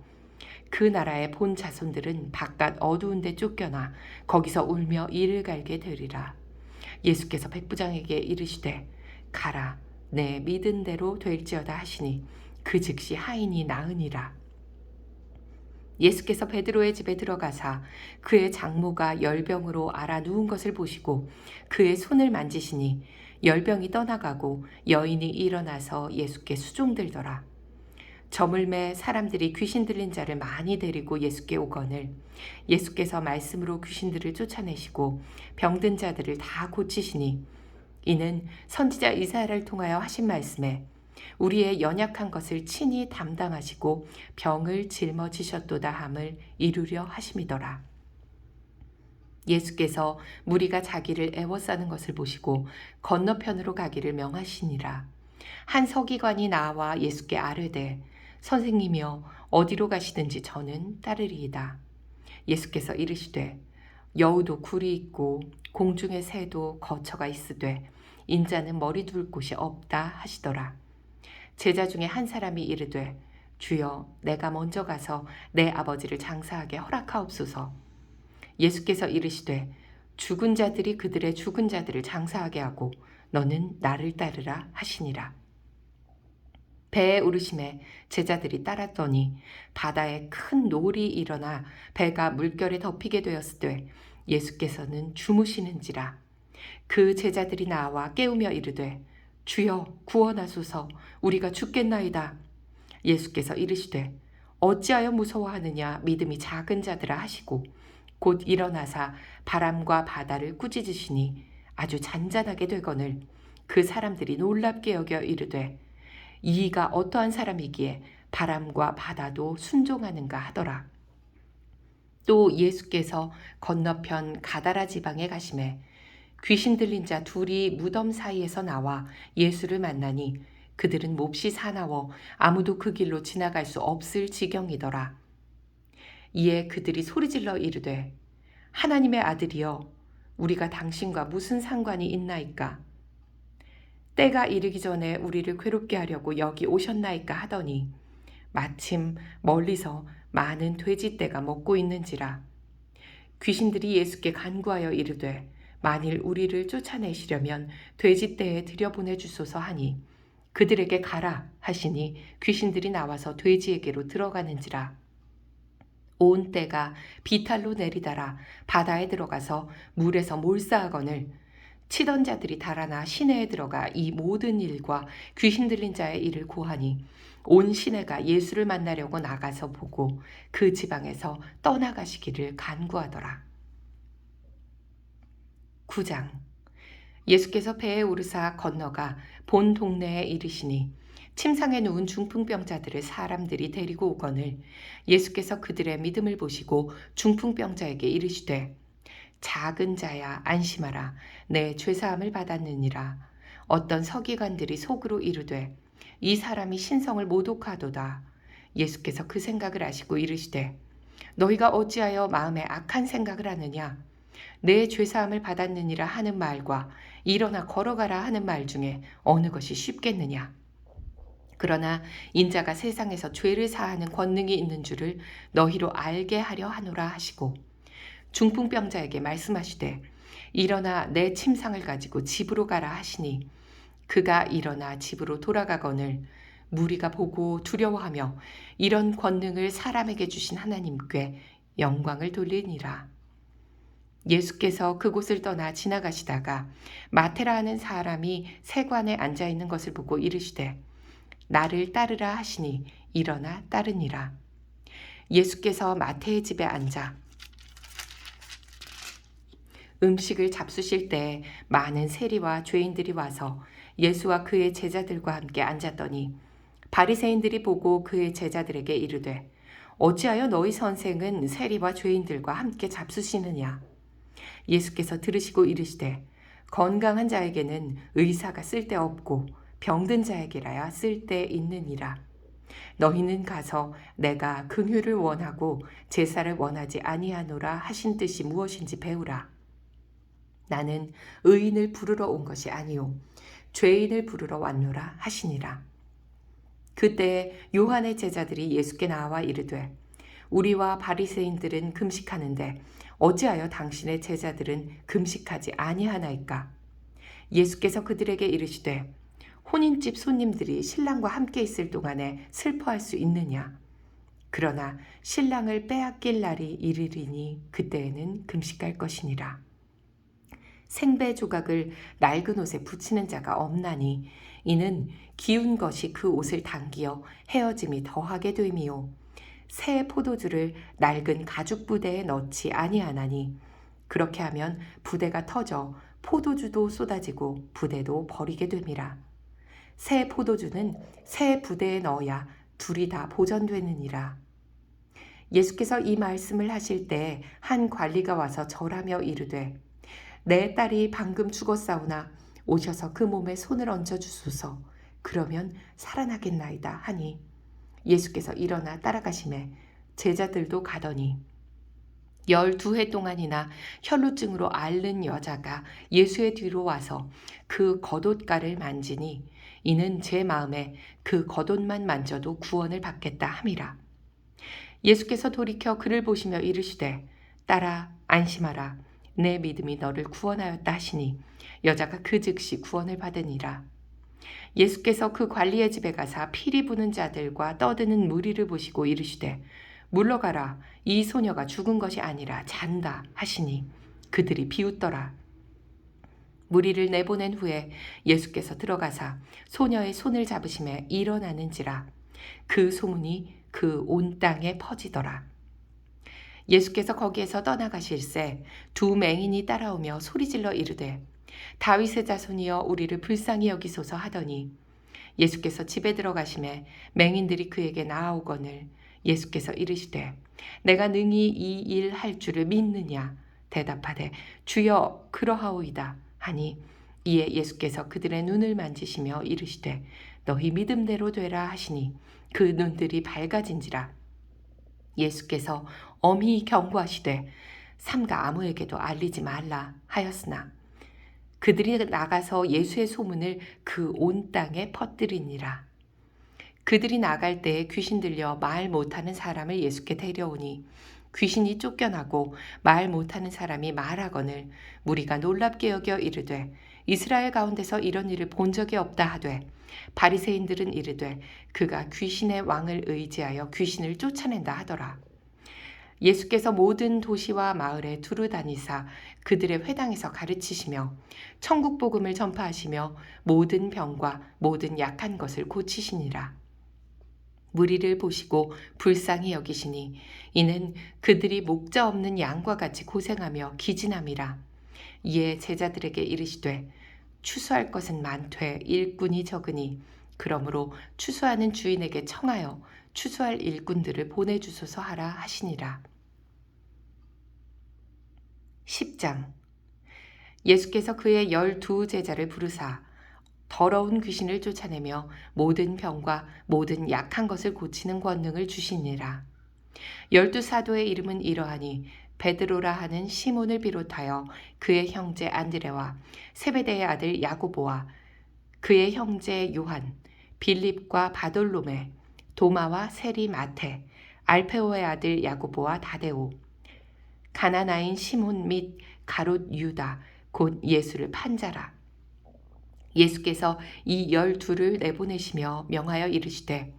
그 나라의 본 자손들은 바깥 어두운 데 쫓겨나 거기서 울며 이를 갈게 되리라. 예수께서 백부장에게 이르시되 가라 내 믿은 대로 될지어다 하시니 그 즉시 하인이 나으니라. 예수께서 베드로의 집에 들어가사 그의 장모가 열병으로 앓아 누운 것을 보시고 그의 손을 만지시니 열병이 떠나가고 여인이 일어나서 예수께 수종들더라. 저물매 사람들이 귀신 들린 자를 많이 데리고 예수께 오거늘 예수께서 말씀으로 귀신들을 쫓아내시고 병든 자들을 다 고치시니 이는 선지자 이사야를 통하여 하신 말씀에 우리의 연약한 것을 친히 담당하시고 병을 짊어지셨도다 함을 이루려 하심이더라. 예수께서 무리가 자기를 애워싸는 것을 보시고 건너편으로 가기를 명하시니라. 한 서기관이 나와 예수께 아뢰되 선생님이여 어디로 가시든지 저는 따르리이다. 예수께서 이르시되 여우도 굴이 있고 공중의 새도 거처가 있으되 인자는 머리 둘 곳이 없다 하시더라. 제자 중에 한 사람이 이르되 주여 내가 먼저 가서 내 아버지를 장사하게 허락하옵소서. 예수께서 이르시되 죽은 자들이 그들의 죽은 자들을 장사하게 하고 너는 나를 따르라 하시니라. 배에 오르심에 제자들이 따랐더니 바다에 큰 놀이 일어나 배가 물결에 덮이게 되었으되 예수께서는 주무시는지라. 그 제자들이 나와 깨우며 이르되 주여 구원하소서 우리가 죽겠나이다. 예수께서 이르시되 어찌하여 무서워하느냐 믿음이 작은 자들아 하시고 곧 일어나사 바람과 바다를 꾸짖으시니 아주 잔잔하게 되거늘 그 사람들이 놀랍게 여겨 이르되 이가 어떠한 사람이기에 바람과 바다도 순종하는가 하더라. 또 예수께서 건너편 가다라 지방에 가심에 귀신 들린 자 둘이 무덤 사이에서 나와 예수를 만나니 그들은 몹시 사나워 아무도 그 길로 지나갈 수 없을 지경이더라. 이에 그들이 소리질러 이르되 하나님의 아들이여 우리가 당신과 무슨 상관이 있나이까? 때가 이르기 전에 우리를 괴롭게 하려고 여기 오셨나이까 하더니 마침 멀리서 많은 돼지떼가 먹고 있는지라. 귀신들이 예수께 간구하여 이르되 만일 우리를 쫓아내시려면 돼지떼에 들여보내 주소서 하니 그들에게 가라 하시니 귀신들이 나와서 돼지에게로 들어가는지라. 온 떼가 비탈로 내리달아 바다에 들어가서 물에서 몰사하거늘 치던 자들이 달아나 시내에 들어가 이 모든 일과 귀신 들린 자의 일을 고하니 온 시내가 예수를 만나려고 나가서 보고 그 지방에서 떠나가시기를 간구하더라. 9장. 예수께서 배에 오르사 건너가 본 동네에 이르시니 침상에 누운 중풍병자들을 사람들이 데리고 오거늘 예수께서 그들의 믿음을 보시고 중풍병자에게 이르시되 작은 자야 안심하라 내 죄사함을 받았느니라. 어떤 서기관들이 속으로 이르되 이 사람이 신성을 모독하도다. 예수께서 그 생각을 아시고 이르시되 너희가 어찌하여 마음에 악한 생각을 하느냐. 내 죄사함을 받았느니라 하는 말과 일어나 걸어가라 하는 말 중에 어느 것이 쉽겠느냐. 그러나 인자가 세상에서 죄를 사하는 권능이 있는 줄을 너희로 알게 하려 하노라 하시고 중풍병자에게 말씀하시되 일어나 내 침상을 가지고 집으로 가라 하시니 그가 일어나 집으로 돌아가거늘 무리가 보고 두려워하며 이런 권능을 사람에게 주신 하나님께 영광을 돌리니라. 예수께서 그곳을 떠나 지나가시다가 마테라 하는 사람이 세관에 앉아 있는 것을 보고 이르시되 나를 따르라 하시니 일어나 따르니라. 예수께서 마태의 집에 앉아 음식을 잡수실 때 많은 세리와 죄인들이 와서 예수와 그의 제자들과 함께 앉았더니 바리새인들이 보고 그의 제자들에게 이르되 어찌하여 너희 선생은 세리와 죄인들과 함께 잡수시느냐. 예수께서 들으시고 이르시되 건강한 자에게는 의사가 쓸데없고 병든 자에게라야 쓸데있느니라. 너희는 가서 내가 긍휼을 원하고 제사를 원하지 아니하노라 하신 뜻이 무엇인지 배우라. 나는 의인을 부르러 온 것이 아니요 죄인을 부르러 왔노라 하시니라. 그때 요한의 제자들이 예수께 나와 이르되 우리와 바리새인들은 금식하는데 어찌하여 당신의 제자들은 금식하지 아니하나이까. 예수께서 그들에게 이르시되 혼인집 손님들이 신랑과 함께 있을 동안에 슬퍼할 수 있느냐. 그러나 신랑을 빼앗길 날이 이르리니 그때에는 금식할 것이니라. 생배 조각을 낡은 옷에 붙이는 자가 없나니 이는 기운 것이 그 옷을 당기어 헤어짐이 더하게 됨이요 새 포도주를 낡은 가죽 부대에 넣지 아니하나니 그렇게 하면 부대가 터져 포도주도 쏟아지고 부대도 버리게 됨이라. 새 포도주는 새 부대에 넣어야 둘이 다 보전되느니라. 예수께서 이 말씀을 하실 때 한 관리가 와서 절하며 이르되 내 딸이 방금 죽었사오나 오셔서 그 몸에 손을 얹어 주소서. 그러면 살아나겠나이다 하니 예수께서 일어나 따라가시매 제자들도 가더니 12해 동안이나 혈루증으로 앓는 여자가 예수의 뒤로 와서 그 겉옷가를 만지니 이는 제 마음에 그 겉옷만 만져도 구원을 받겠다 함이라. 예수께서 돌이켜 그를 보시며 이르시되 딸아 안심하라. 내 믿음이 너를 구원하였다 하시니 여자가 그 즉시 구원을 받으니라. 예수께서 그 관리의 집에 가사 피리 부는 자들과 떠드는 무리를 보시고 이르시되 물러가라. 이 소녀가 죽은 것이 아니라 잔다 하시니 그들이 비웃더라. 무리를 내보낸 후에 예수께서 들어가사 소녀의 손을 잡으시매 일어나는지라. 그 소문이 그 온 땅에 퍼지더라. 예수께서 거기에서 떠나가실새 두 맹인이 따라오며 소리질러 이르되 다윗의 자손이여 우리를 불쌍히 여기소서 하더니 예수께서 집에 들어가시매 맹인들이 그에게 나아오거늘 예수께서 이르시되 내가 능히 이 일 할 줄을 믿느냐. 대답하되 주여 그러하오이다 하니 이에 예수께서 그들의 눈을 만지시며 이르시되 너희 믿음대로 되라 하시니 그 눈들이 밝아진지라. 예수께서 엄히 경고하시되 삼가 아무에게도 알리지 말라 하였으나 그들이 나가서 예수의 소문을 그 온 땅에 퍼뜨리니라. 그들이 나갈 때에 귀신 들려 말 못하는 사람을 예수께 데려오니 귀신이 쫓겨나고 말 못하는 사람이 말하거늘 무리가 놀랍게 여겨 이르되 이스라엘 가운데서 이런 일을 본 적이 없다 하되 바리새인들은 이르되 그가 귀신의 왕을 의지하여 귀신을 쫓아낸다 하더라. 예수께서 모든 도시와 마을에 두루 다니사 그들의 회당에서 가르치시며 천국 복음을 전파하시며 모든 병과 모든 약한 것을 고치시니라. 무리를 보시고 불쌍히 여기시니 이는 그들이 목자 없는 양과 같이 고생하며 기진함이라. 이에 제자들에게 이르시되 추수할 것은 많되 일꾼이 적으니 그러므로 추수하는 주인에게 청하여 추수할 일꾼들을 보내주소서 하라 하시니라. 10장. 예수께서 그의 12 제자를 부르사 더러운 귀신을 쫓아내며 모든 병과 모든 약한 것을 고치는 권능을 주시니라. 12 사도의 이름은 이러하니 베드로라 하는 시몬을 비롯하여 그의 형제 안드레와 세베대의 아들 야고보와 그의 형제 요한, 빌립과 바돌로메, 도마와 세리 마테, 알페오의 아들 야고보와 다데오, 가나나인 시몬 및 가롯 유다 곧 예수를 판 자라. 예수께서 이 12를 내보내시며 명하여 이르시되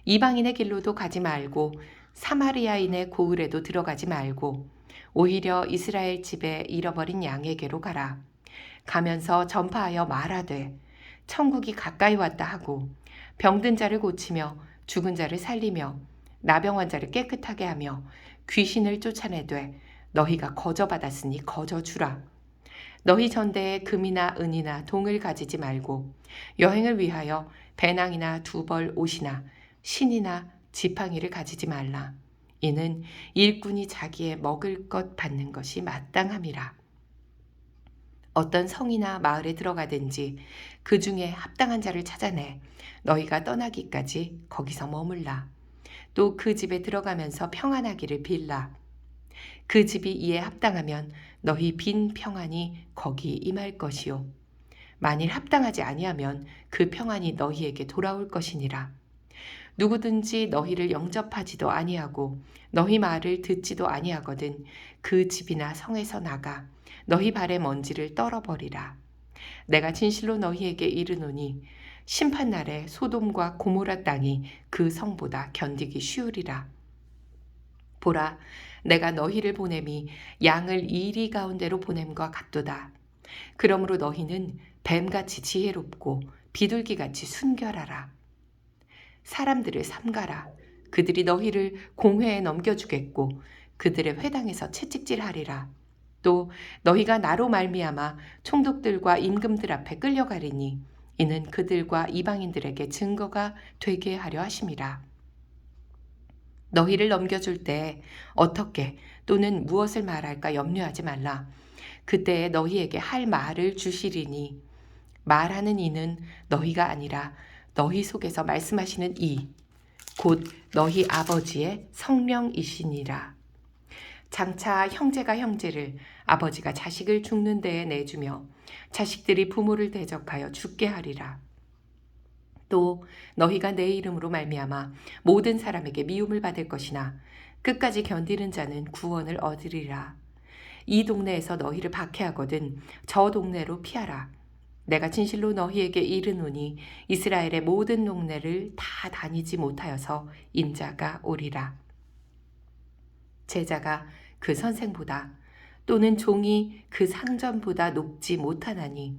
이방인의 길로도 가지 말고 사마리아인의 고을에도 들어가지 말고 오히려 이스라엘 집에 잃어버린 양에게로 가라. 가면서 전파하여 말하되 천국이 가까이 왔다 하고 병든 자를 고치며 죽은 자를 살리며 나병 환자를 깨끗하게 하며 귀신을 쫓아내되 너희가 거저받았으니 거저주라. 너희 전대에 금이나 은이나 동을 가지지 말고 여행을 위하여 배낭이나 두벌 옷이나 신이나 지팡이를 가지지 말라. 이는 일꾼이 자기의 먹을 것 받는 것이 마땅함이라. 어떤 성이나 마을에 들어가든지 그 중에 합당한 자를 찾아내 너희가 떠나기까지 거기서 머물라. 또 그 집에 들어가면서 평안하기를 빌라. 그 집이 이에 합당하면 너희 빈 평안이 거기 임할 것이요. 만일 합당하지 아니하면 그 평안이 너희에게 돌아올 것이니라. 누구든지 너희를 영접하지도 아니하고 너희 말을 듣지도 아니하거든 그 집이나 성에서 나가 너희 발의 먼지를 떨어버리라. 내가 진실로 너희에게 이르노니 심판날에 소돔과 고모라 땅이 그 성보다 견디기 쉬우리라. 보라, 내가 너희를 보냄이 양을 이리 가운데로 보냄과 같도다. 그러므로 너희는 뱀같이 지혜롭고 비둘기같이 순결하라. 사람들을 삼가라. 그들이 너희를 공회에 넘겨주겠고 그들의 회당에서 채찍질하리라. 또 너희가 나로 말미암아 총독들과 임금들 앞에 끌려가리니 이는 그들과 이방인들에게 증거가 되게 하려 하심이라. 너희를 넘겨줄 때 어떻게 또는 무엇을 말할까 염려하지 말라. 그때에 너희에게 할 말을 주시리니 말하는 이는 너희가 아니라 너희 속에서 말씀하시는 이 곧 너희 아버지의 성령이시니라. 장차 형제가 형제를 아버지가 자식을 죽는 데에 내주며 자식들이 부모를 대적하여 죽게 하리라. 또 너희가 내 이름으로 말미암아 모든 사람에게 미움을 받을 것이나 끝까지 견디는 자는 구원을 얻으리라. 이 동네에서 너희를 박해하거든 저 동네로 피하라. 내가 진실로 너희에게 이르노니 이스라엘의 모든 동네를 다 다니지 못하여서 인자가 오리라. 제자가 그 선생보다 또는 종이 그 상전보다 높지 못하나니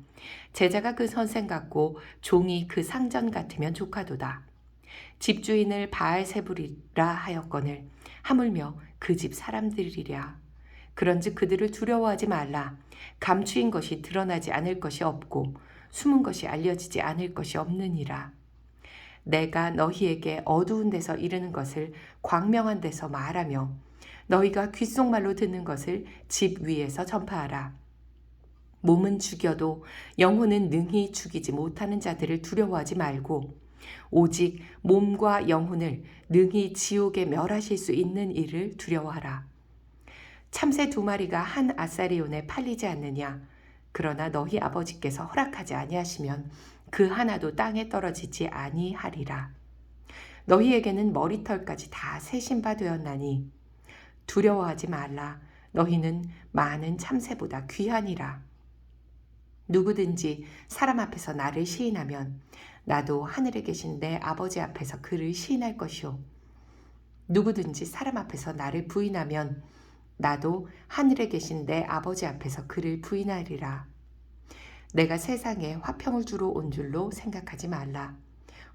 제자가 그 선생 같고 종이 그 상전 같으면 조카도다. 집주인을 바알세불이라 하였거늘 하물며 그 집 사람들이랴. 그런즉 그들을 두려워하지 말라. 감추인 것이 드러나지 않을 것이 없고 숨은 것이 알려지지 않을 것이 없느니라. 내가 너희에게 어두운 데서 이르는 것을 광명한 데서 말하며 너희가 귓속말로 듣는 것을 집 위에서 전파하라. 몸은 죽여도 영혼은 능히 죽이지 못하는 자들을 두려워하지 말고 오직 몸과 영혼을 능히 지옥에 멸하실 수 있는 이를 두려워하라. 참새 2마리가 한 아사리온에 팔리지 않느냐. 그러나 너희 아버지께서 허락하지 아니하시면 그 하나도 땅에 떨어지지 아니하리라. 너희에게는 머리털까지 다 세신 바 되었나니 두려워하지 말라. 너희는 많은 참새보다 귀하니라. 누구든지 사람 앞에서 나를 시인하면 나도 하늘에 계신 내 아버지 앞에서 그를 시인할 것이요. 누구든지 사람 앞에서 나를 부인하면 나도 하늘에 계신 내 아버지 앞에서 그를 부인하리라. 내가 세상에 화평을 주러 온 줄로 생각하지 말라.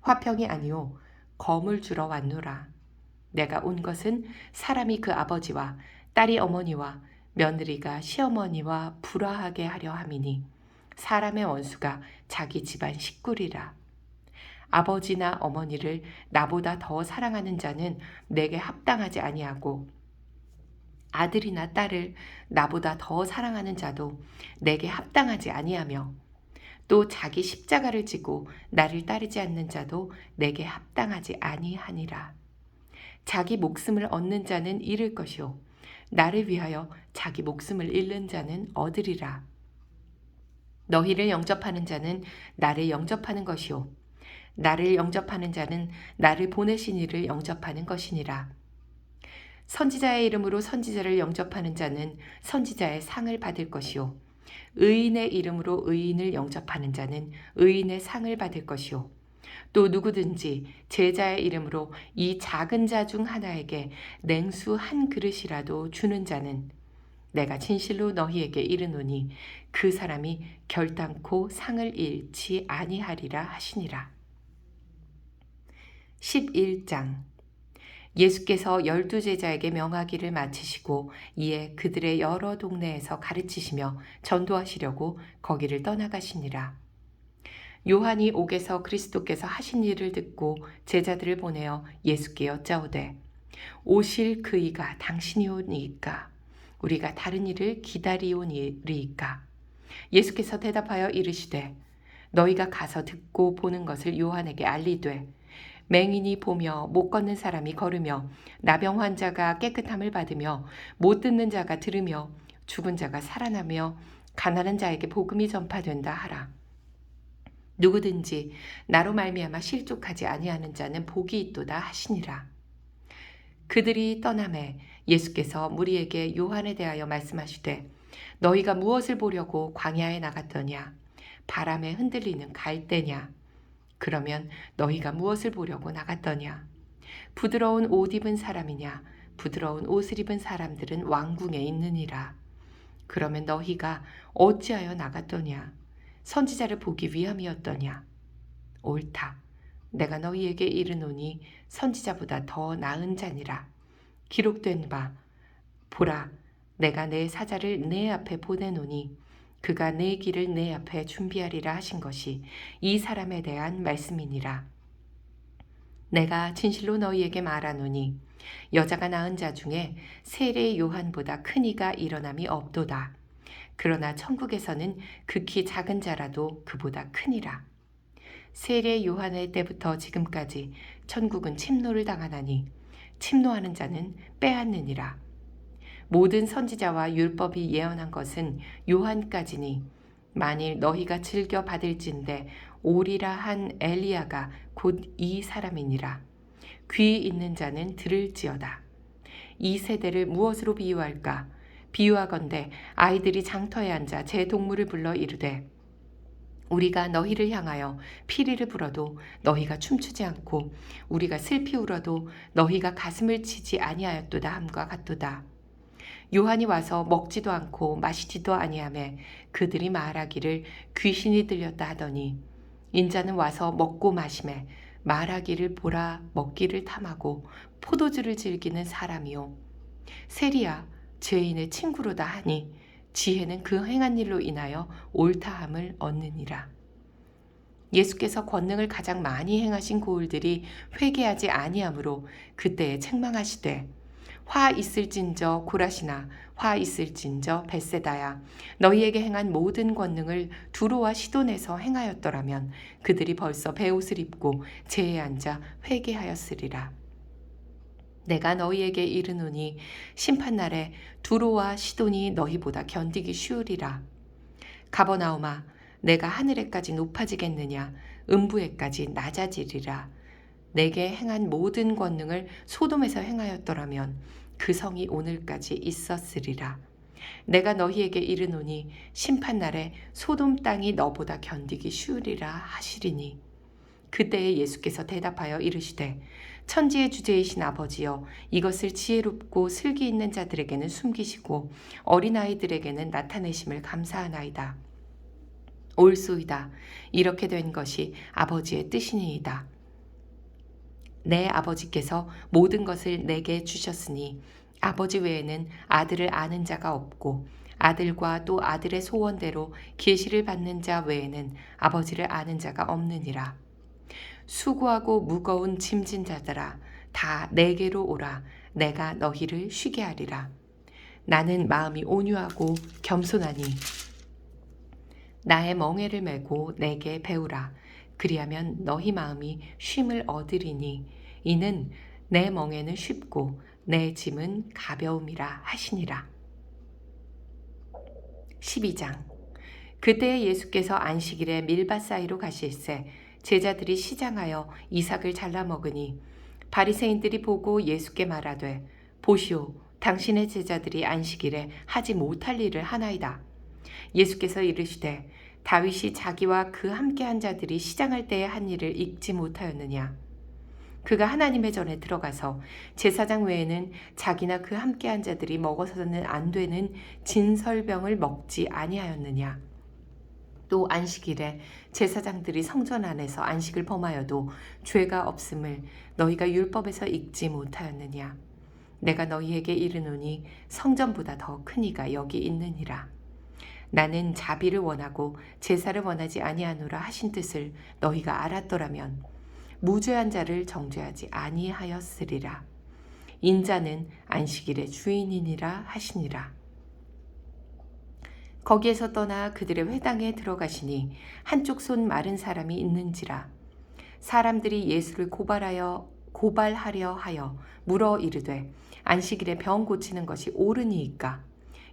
화평이 아니요 검을 주러 왔노라. 내가 온 것은 사람이 그 아버지와 딸이 어머니와 며느리가 시어머니와 불화하게 하려 함이니 사람의 원수가 자기 집안 식구리라. 아버지나 어머니를 나보다 더 사랑하는 자는 내게 합당하지 아니하고 아들이나 딸을 나보다 더 사랑하는 자도 내게 합당하지 아니하며 또 자기 십자가를 지고 나를 따르지 않는 자도 내게 합당하지 아니하니라. 자기 목숨을 얻는 자는 잃을 것이요 나를 위하여 자기 목숨을 잃는 자는 얻으리라. 너희를 영접하는 자는 나를 영접하는 것이요 나를 영접하는 자는 나를 보내신 이를 영접하는 것이니라. 선지자의 이름으로 선지자를 영접하는 자는 선지자의 상을 받을 것이요 의인의 이름으로 의인을 영접하는 자는 의인의 상을 받을 것이요 또 누구든지 제자의 이름으로 이 작은 자 중 하나에게 냉수 한 그릇이라도 주는 자는 내가 진실로 너희에게 이르노니 그 사람이 결단코 상을 잃지 아니하리라 하시니라. 11장 예수께서 12제자에게 명하기를 마치시고 이에 그들의 여러 동네에서 가르치시며 전도하시려고 거기를 떠나가시니라. 요한이 옥에서 그리스도께서 하신 일을 듣고 제자들을 보내어 예수께 여짜오되 오실 그 이가 당신이오니이까 우리가 다른 일을 기다리오니이까. 예수께서 대답하여 이르시되 너희가 가서 듣고 보는 것을 요한에게 알리되 맹인이 보며 못 걷는 사람이 걸으며 나병 환자가 깨끗함을 받으며 못 듣는 자가 들으며 죽은 자가 살아나며 가난한 자에게 복음이 전파된다 하라. 누구든지 나로 말미암아 실족하지 아니하는 자는 복이 있도다 하시니라. 그들이 떠나매 예수께서 무리에게 요한에 대하여 말씀하시되 너희가 무엇을 보려고 광야에 나갔더냐? 바람에 흔들리는 갈대냐? 그러면 너희가 무엇을 보려고 나갔더냐? 부드러운 옷 입은 사람이냐? 부드러운 옷을 입은 사람들은 왕궁에 있느니라. 그러면 너희가 어찌하여 나갔더냐? 선지자를 보기 위함이었더냐? 옳다. 내가 너희에게 이르노니 선지자보다 더 나은 자니라. 기록된 바 보라 내가 내 사자를 내 앞에 보내노니 그가 내 길을 내 앞에 준비하리라 하신 것이 이 사람에 대한 말씀이니라. 내가 진실로 너희에게 말하노니 여자가 낳은 자 중에 세례 요한보다 큰 이가 일어남이 없도다. 그러나 천국에서는 극히 작은 자라도 그보다 크니라. 세례 요한의 때부터 지금까지 천국은 침노를 당하나니 침노하는 자는 빼앗느니라. 모든 선지자와 율법이 예언한 것은 요한까지니 만일 너희가 즐겨 받을진대 오리라 한 엘리야가 곧 이 사람이니라. 귀 있는 자는 들을지어다. 이 세대를 무엇으로 비유할까? 비유하건대 아이들이 장터에 앉아 제 동물을 불러 이르되 우리가 너희를 향하여 피리를 불어도 너희가 춤추지 않고 우리가 슬피 울어도 너희가 가슴을 치지 아니하였도다 함과 같도다. 요한이 와서 먹지도 않고 마시지도 아니하매 그들이 말하기를 귀신이 들렸다 하더니 인자는 와서 먹고 마시매 말하기를 보라 먹기를 탐하고 포도주를 즐기는 사람이요 세리야 죄인의 친구로다 하니 지혜는 그 행한 일로 인하여 옳다함을 얻느니라. 예수께서 권능을 가장 많이 행하신 고을들이 회개하지 아니하므로 그때에 책망하시되 화 있을진저 고라시나 화 있을진저 벳세다야 너희에게 행한 모든 권능을 두로와 시돈에서 행하였더라면 그들이 벌써 베옷을 입고 제에 앉아 회개하였으리라. 내가 너희에게 이르노니 심판날에 두로와 시돈이 너희보다 견디기 쉬우리라. 가버나움아 내가 하늘에까지 높아지겠느냐 음부에까지 낮아지리라. 내게 행한 모든 권능을 소돔에서 행하였더라면 그 성이 오늘까지 있었으리라. 내가 너희에게 이르노니 심판날에 소돔 땅이 너보다 견디기 쉬우리라 하시리니 그때에 예수께서 대답하여 이르시되 천지의 주제이신 아버지여 이것을 지혜롭고 슬기 있는 자들에게는 숨기시고 어린아이들에게는 나타내심을 감사하나이다. 옳소이다. 이렇게 된 것이 아버지의 뜻이니이다. 내 아버지께서 모든 것을 내게 주셨으니 아버지 외에는 아들을 아는 자가 없고 아들과 또 아들의 소원대로 계시를 받는 자 외에는 아버지를 아는 자가 없느니라. 수고하고 무거운 짐진 자들아 다 내게로 오라. 내가 너희를 쉬게 하리라. 나는 마음이 온유하고 겸손하니 나의 멍에를 메고 내게 배우라. 그리하면 너희 마음이 쉼을 얻으리니 이는 내 멍에는 쉽고 내 짐은 가벼움이라 하시니라. 12장. 그때 예수께서 안식일에 밀밭 사이로 가실새 제자들이 시장하여 이삭을 잘라 먹으니 바리새인들이 보고 예수께 말하되 보시오 당신의 제자들이 안식일에 하지 못할 일을 하나이다. 예수께서 이르시되 다윗이 자기와 그 함께한 자들이 시장할 때에 한 일을 읽지 못하였느냐. 그가 하나님의 전에 들어가서 제사장 외에는 자기나 그 함께한 자들이 먹어서는 안 되는 진설병을 먹지 아니하였느냐. 또 안식일에 제사장들이 성전 안에서 안식을 범하여도 죄가 없음을 너희가 율법에서 읽지 못하였느냐. 내가 너희에게 이르노니 성전보다 더 큰 이가 여기 있느니라. 나는 자비를 원하고 제사를 원하지 아니하노라 하신 뜻을 너희가 알았더라면 무죄한 자를 정죄하지 아니하였으리라. 인자는 안식일의 주인이니라 하시니라. 거기에서 떠나 그들의 회당에 들어가시니 한쪽 손 마른 사람이 있는지라. 사람들이 예수를 고발하려 하여 물어 이르되 안식일에 병 고치는 것이 옳으니이까.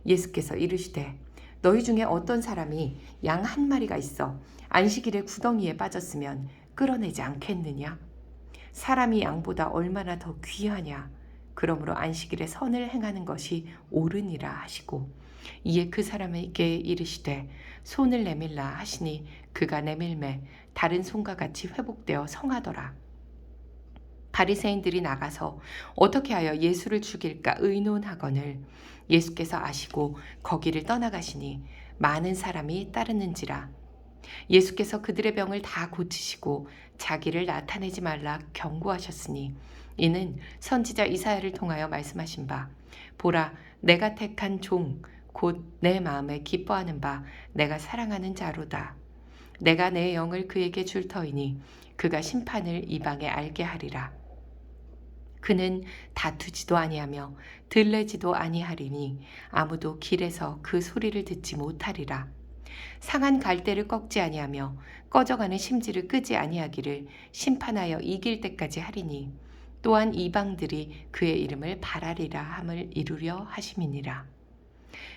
예수께서 이르시되 너희 중에 어떤 사람이 양 한 마리가 있어 안식일에 구덩이에 빠졌으면 끌어내지 않겠느냐. 사람이 양보다 얼마나 더 귀하냐. 그러므로 안식일에 선을 행하는 것이 옳으니라 하시고 이에 그 사람에게 이르시되 손을 내밀라 하시니 그가 내밀매 다른 손과 같이 회복되어 성하더라. 바리새인들이 나가서 어떻게 하여 예수를 죽일까 의논하거늘 예수께서 아시고 거기를 떠나가시니 많은 사람이 따르는지라. 예수께서 그들의 병을 다 고치시고 자기를 나타내지 말라 경고하셨으니 이는 선지자 이사야를 통하여 말씀하신 바 보라 내가 택한 종 곧 내 마음에 기뻐하는 바 내가 사랑하는 자로다. 내가 내 영을 그에게 줄 터이니 그가 심판을 이방에 알게 하리라. 그는 다투지도 아니하며 들레지도 아니하리니 아무도 길에서 그 소리를 듣지 못하리라. 상한 갈대를 꺾지 아니하며 꺼져가는 심지를 끄지 아니하기를 심판하여 이길 때까지 하리니 또한 이방들이 그의 이름을 바라리라 함을 이루려 하심이니라.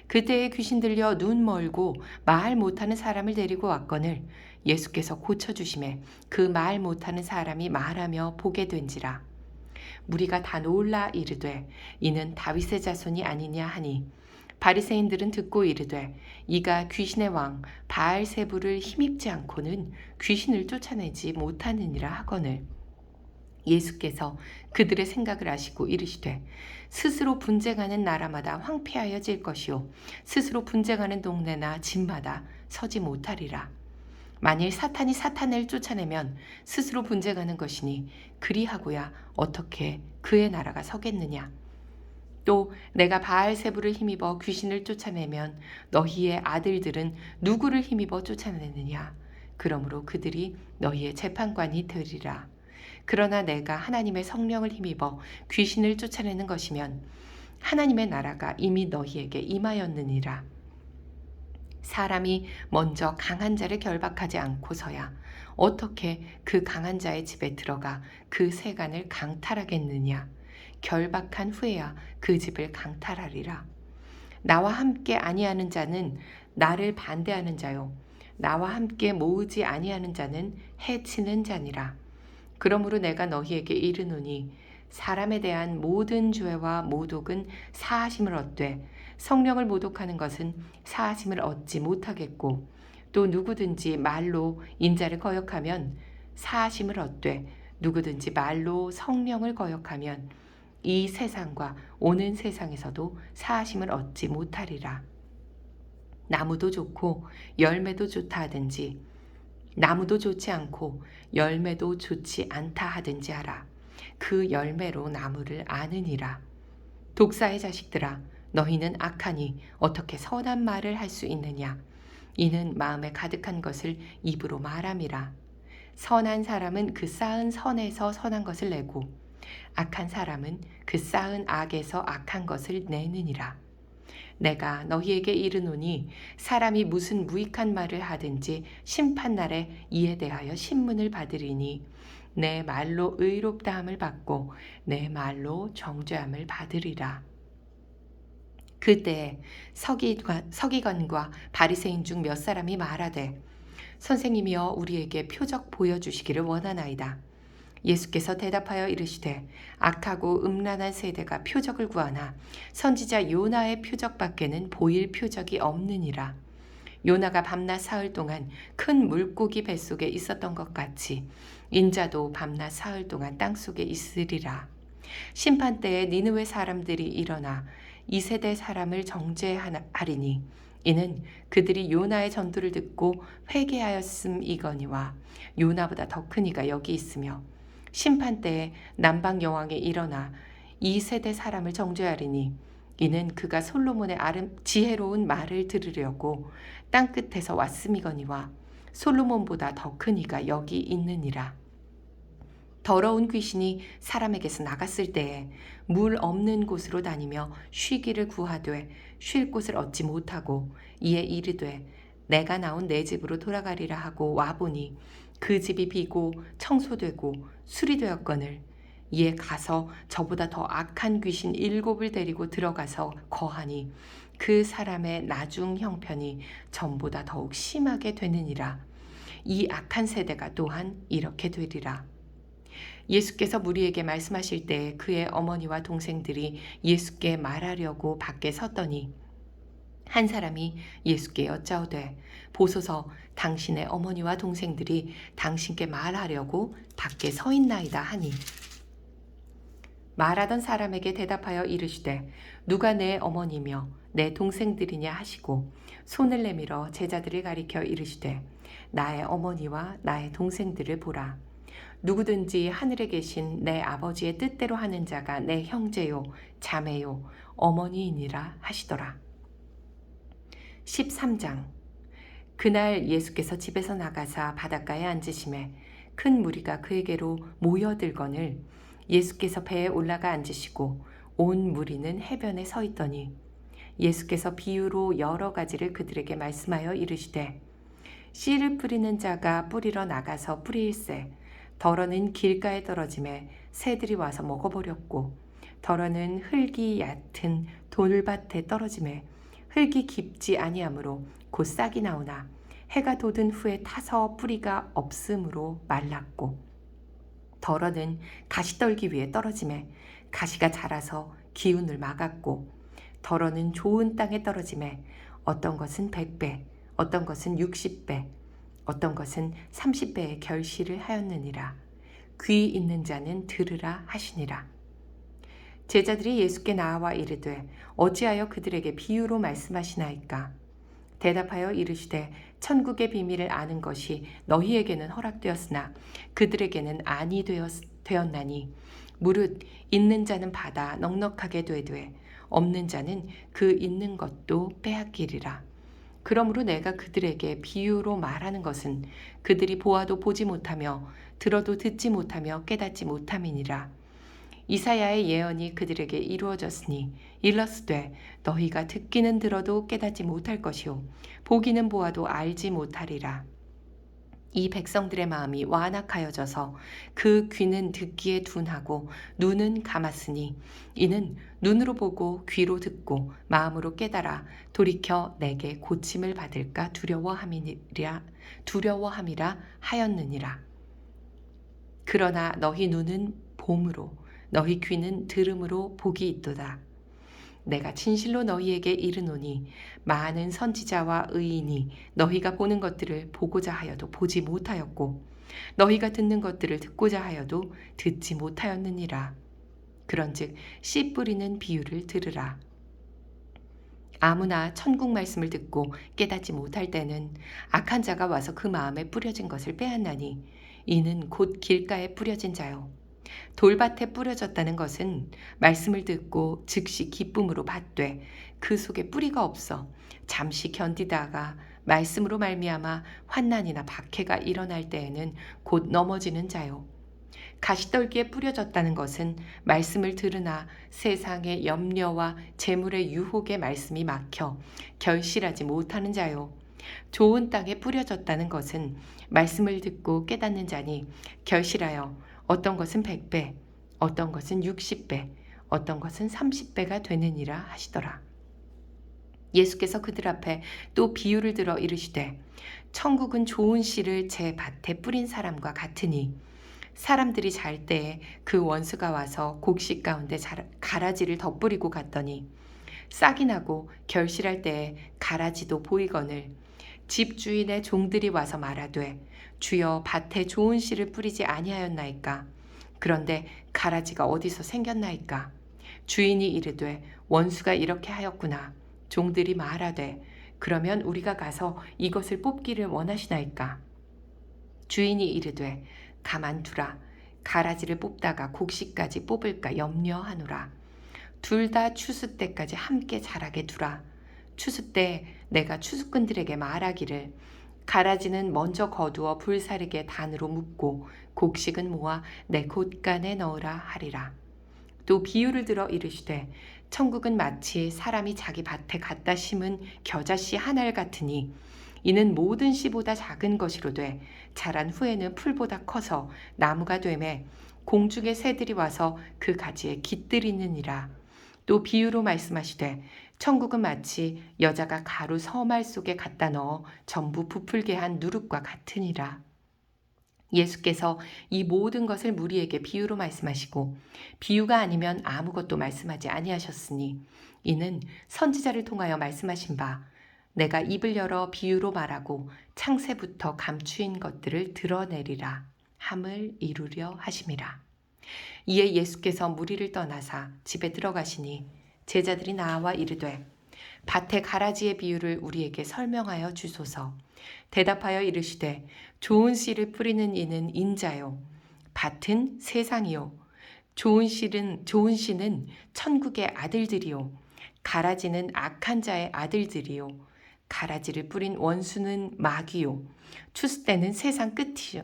그때에 귀신 들려 눈 멀고 말 못하는 사람을 데리고 왔거늘 예수께서 고쳐주심에 그 말 못하는 사람이 말하며 보게 된지라. 무리가 다 놀라 이르되 이는 다윗의 자손이 아니냐 하니 바리새인들은 듣고 이르되 이가 귀신의 왕 바알세부를 힘입지 않고는 귀신을 쫓아내지 못하느니라 하거늘 예수께서 그들의 생각을 아시고 이르시되 스스로 분쟁하는 나라마다 황폐하여질 것이요 스스로 분쟁하는 동네나 집마다 서지 못하리라. 만일 사탄이 사탄을 쫓아내면 스스로 분쟁하는 것이니 그리하고야 어떻게 그의 나라가 서겠느냐. 또 내가 바알세부를 힘입어 귀신을 쫓아내면 너희의 아들들은 누구를 힘입어 쫓아내느냐. 그러므로 그들이 너희의 재판관이 되리라. 그러나 내가 하나님의 성령을 힘입어 귀신을 쫓아내는 것이면 하나님의 나라가 이미 너희에게 임하였느니라. 사람이 먼저 강한 자를 결박하지 않고서야 어떻게 그 강한 자의 집에 들어가 그 세간을 강탈하겠느냐. 결박한 후에야 그 집을 강탈하리라. 나와 함께 아니하는 자는 나를 반대하는 자요 나와 함께 모으지 아니하는 자는 해치는 자니라. 그러므로 내가 너희에게 이르노니 사람에 대한 모든 죄와 모독은 사하심을 얻되 성령을 모독하는 것은 사하심을 얻지 못하겠고 또 누구든지 말로 인자를 거역하면 사하심을 얻되 누구든지 말로 성령을 거역하면 이 세상과 오는 세상에서도 사하심을 얻지 못하리라. 나무도 좋고 열매도 좋다 하든지 나무도 좋지 않고 열매도 좋지 않다 하든지 하라. 그 열매로 나무를 아느니라. 독사의 자식들아 너희는 악하니 어떻게 선한 말을 할 수 있느냐. 이는 마음에 가득한 것을 입으로 말함이라. 선한 사람은 그 쌓은 선에서 선한 것을 내고 악한 사람은 그 쌓은 악에서 악한 것을 내느니라. 내가 너희에게 이르노니 사람이 무슨 무익한 말을 하든지 심판날에 이에 대하여 신문을 받으리니 내 말로 의롭다함을 받고 내 말로 정죄함을 받으리라. 그때 서기관과 바리새인 중 몇 사람이 말하되 선생님이여 우리에게 표적 보여주시기를 원하나이다. 예수께서 대답하여 이르시되 악하고 음란한 세대가 표적을 구하나 선지자 요나의 표적밖에는 보일 표적이 없느니라. 요나가 밤낮 사흘 동안 큰 물고기 뱃속에 있었던 것 같이 인자도 밤낮 사흘 동안 땅속에 있으리라. 심판 때에 니느웨 사람들이 일어나 이 세대 사람을 정죄하리니 이는 그들이 요나의 전도를 듣고 회개하였음이거니와 요나보다 더 큰 이가 여기 있으며 심판 때에 남방 여왕이 일어나 이 세대 사람을 정죄하리니 이는 그가 솔로몬의 지혜로운 말을 들으려고 땅 끝에서 왔음이거니와 솔로몬보다 더 큰 이가 여기 있느니라. 더러운 귀신이 사람에게서 나갔을 때에 물 없는 곳으로 다니며 쉬기를 구하되 쉴 곳을 얻지 못하고 이에 이르되 내가 나온 내 집으로 돌아가리라 하고 와보니 그 집이 비고 청소되고 수리되었거늘 이에 가서 저보다 더 악한 귀신 7을 데리고 들어가서 거하니 그 사람의 나중 형편이 전보다 더욱 심하게 되느니라. 이 악한 세대가 또한 이렇게 되리라. 예수께서 무리에게 말씀하실 때 그의 어머니와 동생들이 예수께 말하려고 밖에 섰더니 한 사람이 예수께 여짜오되 보소서 당신의 어머니와 동생들이 당신께 말하려고 밖에 서 있나이다 하니 말하던 사람에게 대답하여 이르시되 누가 내 어머니며 내 동생들이냐 하시고 손을 내밀어 제자들을 가리켜 이르시되 나의 어머니와 나의 동생들을 보라. 누구든지 하늘에 계신 내 아버지의 뜻대로 하는 자가 내 형제요 자매요 어머니이니라 하시더라. 13장. 그날 예수께서 집에서 나가사 바닷가에 앉으심에 큰 무리가 그에게로 모여들거늘 예수께서 배에 올라가 앉으시고 온 무리는 해변에 서 있더니 예수께서 비유로 여러 가지를 그들에게 말씀하여 이르시되 씨를 뿌리는 자가 뿌리러 나가서 뿌릴새 덜어는 길가에 떨어짐에 새들이 와서 먹어버렸고 덜어는 흙이 얕은 돌밭에 떨어짐에 흙이 깊지 아니하므로 곧 싹이 나오나 해가 돋은 후에 타서 뿌리가 없으므로 말랐고 덜어는 가시떨기 위에 떨어짐에 가시가 자라서 기운을 막았고 덜어는 좋은 땅에 떨어짐에 어떤 것은 100배 어떤 것은 60배 어떤 것은 30배의 결실을 하였느니라. 귀 있는 자는 들으라 하시니라. 제자들이 예수께 나와 이르되 어찌하여 그들에게 비유로 말씀하시나이까? 대답하여 이르시되 천국의 비밀을 아는 것이 너희에게는 허락되었으나 그들에게는 아니 되었나니 무릇 있는 자는 받아 넉넉하게 되되 없는 자는 그 있는 것도 빼앗기리라. 그러므로 내가 그들에게 비유로 말하는 것은 그들이 보아도 보지 못하며 들어도 듣지 못하며 깨닫지 못함이니라. 이사야의 예언이 그들에게 이루어졌으니 일러스되 너희가 듣기는 들어도 깨닫지 못할 것이요 보기는 보아도 알지 못하리라. 이 백성들의 마음이 완악하여져서 그 귀는 듣기에 둔하고 눈은 감았으니 이는 눈으로 보고 귀로 듣고 마음으로 깨달아 돌이켜 내게 고침을 받을까 두려워함이라 하였느니라. 그러나 너희 눈은 봄으로 너희 귀는 들음으로 복이 있도다. 내가 진실로 너희에게 이르노니 많은 선지자와 의인이 너희가 보는 것들을 보고자 하여도 보지 못하였고 너희가 듣는 것들을 듣고자 하여도 듣지 못하였느니라. 그런즉 씨 뿌리는 비유를 들으라. 아무나 천국 말씀을 듣고 깨닫지 못할 때는 악한 자가 와서 그 마음에 뿌려진 것을 빼앗나니 이는 곧 길가에 뿌려진 자요. 돌밭에 뿌려졌다는 것은 말씀을 듣고 즉시 기쁨으로 받되 그 속에 뿌리가 없어 잠시 견디다가 말씀으로 말미암아 환난이나 박해가 일어날 때에는 곧 넘어지는 자요. 가시떨기에 뿌려졌다는 것은 말씀을 들으나 세상의 염려와 재물의 유혹의 말씀이 막혀 결실하지 못하는 자요. 좋은 땅에 뿌려졌다는 것은 말씀을 듣고 깨닫는 자니 결실하여 어떤 것은 100배, 어떤 것은 60배, 어떤 것은 30배가 되느니라 하시더라. 예수께서 그들 앞에 또 비유를 들어 이르시되 천국은 좋은 씨를 제 밭에 뿌린 사람과 같으니 사람들이 잘 때에 그 원수가 와서 곡식 가운데 가라지를 덧뿌리고 갔더니 싹이 나고 결실할 때에 가라지도 보이거늘 집주인의 종들이 와서 말하되 주여 밭에 좋은 씨를 뿌리지 아니하였나이까? 그런데 가라지가 어디서 생겼나이까? 주인이 이르되 원수가 이렇게 하였구나. 종들이 말하되 그러면 우리가 가서 이것을 뽑기를 원하시나이까? 주인이 이르되 가만두라. 가라지를 뽑다가 곡식까지 뽑을까 염려하노라. 둘 다 추수 때까지 함께 자라게 두라. 추수 때 내가 추수꾼들에게 말하기를 가라지는 먼저 거두어 불사르게 단으로 묶고 곡식은 모아 내 곶간에 넣으라 하리라. 또 비유를 들어 이르시되 천국은 마치 사람이 자기 밭에 갖다 심은 겨자씨 한 알 같으니 이는 모든 씨보다 작은 것이로되 자란 후에는 풀보다 커서 나무가 되매 공중의 새들이 와서 그 가지에 깃들이느니라. 또 비유로 말씀하시되 천국은 마치 여자가 가루 서말 속에 갖다 넣어 전부 부풀게 한 누룩과 같으니라. 예수께서 이 모든 것을 무리에게 비유로 말씀하시고 비유가 아니면 아무것도 말씀하지 아니하셨으니 이는 선지자를 통하여 말씀하신 바 내가 입을 열어 비유로 말하고 창세부터 감추인 것들을 드러내리라 함을 이루려 하심이라. 이에 예수께서 무리를 떠나사 집에 들어가시니 제자들이 나와 이르되 밭의 가라지의 비유를 우리에게 설명하여 주소서. 대답하여 이르시되 좋은 씨를 뿌리는 이는 인자요 밭은 세상이요 좋은 씨는 천국의 아들들이요 가라지는 악한 자의 아들들이요 가라지를 뿌린 원수는 마귀요 추수 때는 세상 끝이요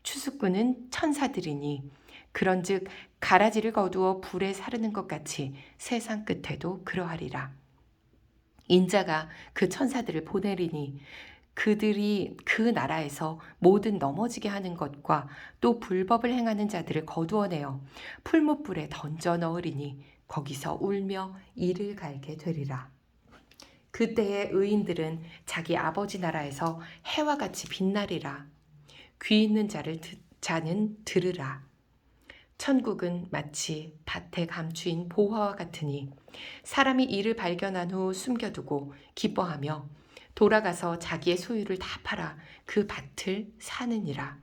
추수꾼은 천사들이니 그런즉 가라지를 거두어 불에 사르는 것 같이 세상 끝에도 그러하리라. 인자가 그 천사들을 보내리니 그들이 그 나라에서 모든 넘어지게 하는 것과 또 불법을 행하는 자들을 거두어내어 풀무불에 던져 넣으리니 거기서 울며 이를 갈게 되리라. 그때의 의인들은 자기 아버지 나라에서 해와 같이 빛나리라. 귀 있는 자는 들으라. 천국은 마치 밭에 감추인 보화와 같으니 사람이 이를 발견한 후 숨겨두고 기뻐하며 돌아가서 자기의 소유를 다 팔아 그 밭을 사느니라.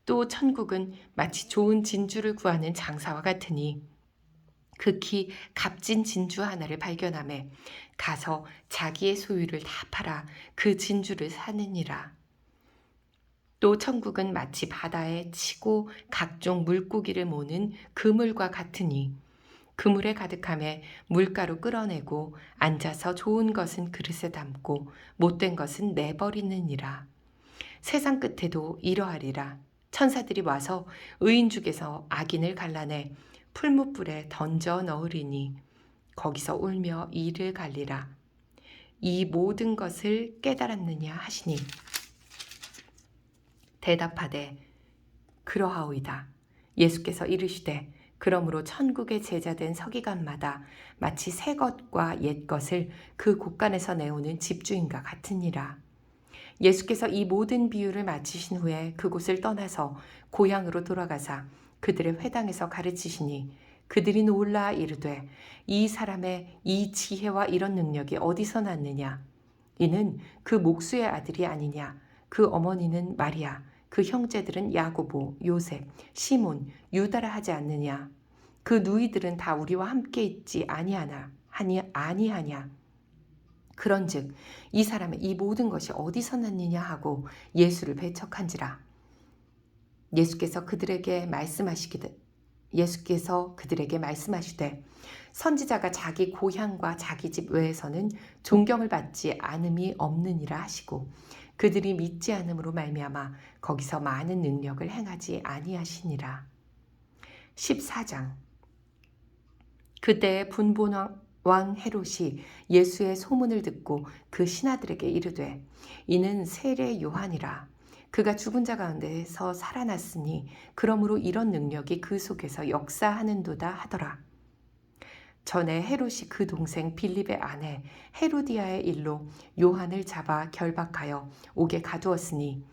또 천국은 마치 좋은 진주를 구하는 장사와 같으니 극히 값진 진주 하나를 발견하매 가서 자기의 소유를 다 팔아 그 진주를 사느니라. 또 천국은 마치 바다에 치고 각종 물고기를 모는 그물과 같으니 그물에 가득함에 물가로 끌어내고 앉아서 좋은 것은 그릇에 담고 못된 것은 내버리느니라. 세상 끝에도 이러하리라. 천사들이 와서 의인 중에서 악인을 갈라내 풀무불에 던져 넣으리니 거기서 울며 이를 갈리라. 이 모든 것을 깨달았느냐 하시니 대답하되 그러하오이다. 예수께서 이르시되 그러므로 천국의 제자된 서기관마다 마치 새 것과 옛 것을 그 곳간에서 내오는 집주인과 같으니라. 예수께서 이 모든 비유를 마치신 후에 그곳을 떠나서 고향으로 돌아가사 그들의 회당에서 가르치시니 그들이 놀라 이르되 이 사람의 이 지혜와 이런 능력이 어디서 났느냐? 이는 그 목수의 아들이 아니냐? 그 어머니는 마리아, 그 형제들은 야고보, 요셉, 시몬, 유다라 하지 않느냐? 그 누이들은 다 우리와 함께 있지 아니하냐? 그런즉 이 사람의 이 모든 것이 어디서 났느냐 하고 예수를 배척한지라. 예수께서 그들에게 말씀하시되 선지자가 자기 고향과 자기 집 외에서는 존경을 받지 않음이 없느니라 하시고 그들이 믿지 않음으로 말미암아 거기서 많은 능력을 행하지 아니하시니라. 14장. 그때 분본왕 헤롯이 예수의 소문을 듣고 그 신하들에게 이르되 이는 세례 요한이라. 그가 죽은 자 가운데서 살아났으니 그러므로 이런 능력이 그 속에서 역사하는도다 하더라. 전에 헤롯이 그 동생 빌립의 아내 헤로디아의 일로 요한을 잡아 결박하여 옥에 가두었으니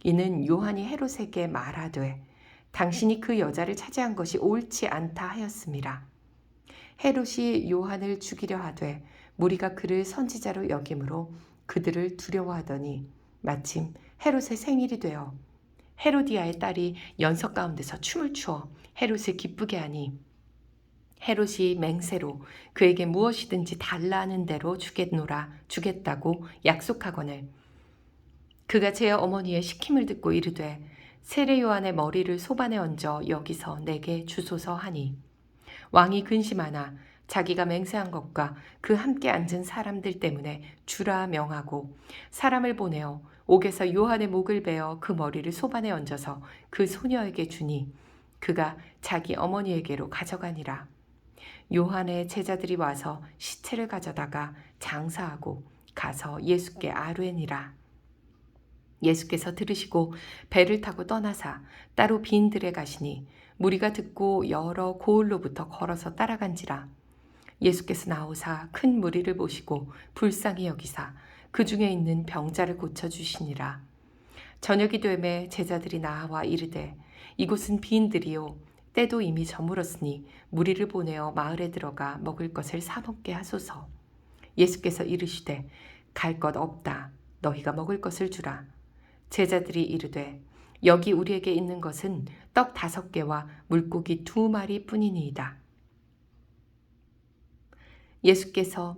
이는 요한이 헤롯에게 말하되 당신이 그 여자를 차지한 것이 옳지 않다 하였음이라. 헤롯이 요한을 죽이려 하되 무리가 그를 선지자로 여김으로 그들을 두려워하더니 마침 헤롯의 생일이 되어 헤로디아의 딸이 연석 가운데서 춤을 추어 헤롯을 기쁘게 하니 헤롯이 맹세로 그에게 무엇이든지 달라는 대로 주겠다고 약속하거늘 그가 제 어머니의 시킴을 듣고 이르되 세례 요한의 머리를 소반에 얹어 여기서 내게 주소서 하니 왕이 근심하나 자기가 맹세한 것과 그 함께 앉은 사람들 때문에 주라 명하고 사람을 보내어 옥에서 요한의 목을 베어 그 머리를 소반에 얹어서 그 소녀에게 주니 그가 자기 어머니에게로 가져가니라. 요한의 제자들이 와서 시체를 가져다가 장사하고 가서 예수께 아뢰니라. 예수께서 들으시고 배를 타고 떠나사 따로 빈 들에 가시니 무리가 듣고 여러 고을로부터 걸어서 따라간지라. 예수께서 나오사 큰 무리를 보시고 불쌍히 여기사 그 중에 있는 병자를 고쳐주시니라. 저녁이 되매 제자들이 나와 이르되 이곳은 빈 들이요 때도 이미 저물었으니 무리를 보내어 마을에 들어가 먹을 것을 사 먹게 하소서. 예수께서 이르시되 갈 것 없다. 너희가 먹을 것을 주라. 제자들이 이르되 여기 우리에게 있는 것은 떡 5개와 물고기 2마리 뿐이니이다. 예수께서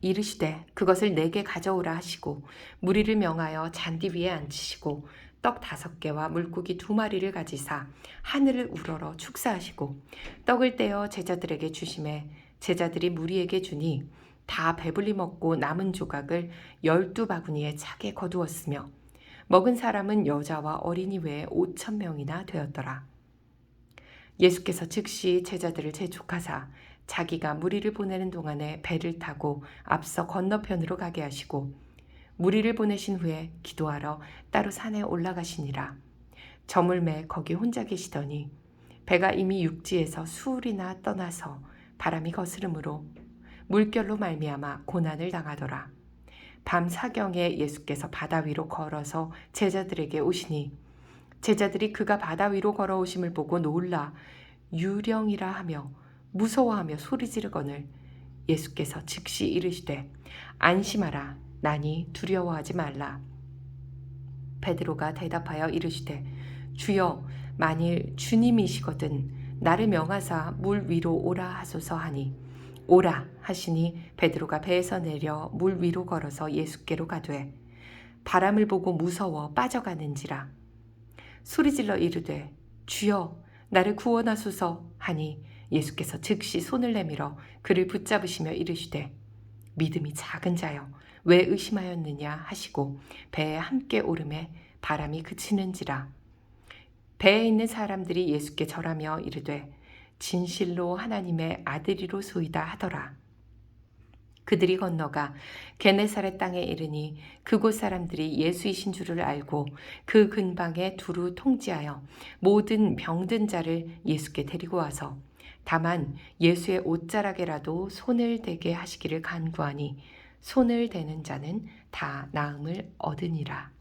이르시되 그것을 내게 가져오라 하시고 무리를 명하여 잔디 위에 앉히시고 떡 5개와 물고기 2마리를 가지사 하늘을 우러러 축사하시고 떡을 떼어 제자들에게 주시매 제자들이 무리에게 주니 다 배불리 먹고 남은 조각을 12바구니에 차게 거두었으며 먹은 사람은 여자와 어린이 외에 5,000명이나 되었더라. 예수께서 즉시 제자들을 재촉하사 자기가 무리를 보내는 동안에 배를 타고 앞서 건너편으로 가게 하시고 무리를 보내신 후에 기도하러 따로 산에 올라가시니라. 저물매 거기 혼자 계시더니 배가 이미 육지에서 수울이나 떠나서 바람이 거스름으로 물결로 말미암아 고난을 당하더라. 밤 사경에 예수께서 바다 위로 걸어서 제자들에게 오시니 제자들이 그가 바다 위로 걸어오심을 보고 놀라 유령이라 하며 무서워하며 소리 지르거늘 예수께서 즉시 이르시되 안심하라 나니 두려워하지 말라. 베드로가 대답하여 이르시되 주여 만일 주님이시거든 나를 명하사 물 위로 오라 하소서 하니 오라 하시니 베드로가 배에서 내려 물 위로 걸어서 예수께로 가되 바람을 보고 무서워 빠져가는지라. 소리질러 이르되 주여 나를 구원하소서 하니 예수께서 즉시 손을 내밀어 그를 붙잡으시며 이르시되 믿음이 작은 자여 왜 의심하였느냐 하시고 배에 함께 오르매 바람이 그치는지라. 배에 있는 사람들이 예수께 절하며 이르되 진실로 하나님의 아들이로소이다 하더라. 그들이 건너가 게네사렛 땅에 이르니 그곳 사람들이 예수이신 줄을 알고 그 근방에 두루 통지하여 모든 병든 자를 예수께 데리고 와서 다만 예수의 옷자락에라도 손을 대게 하시기를 간구하니 손을 대는 자는 다 나음을 얻으니라.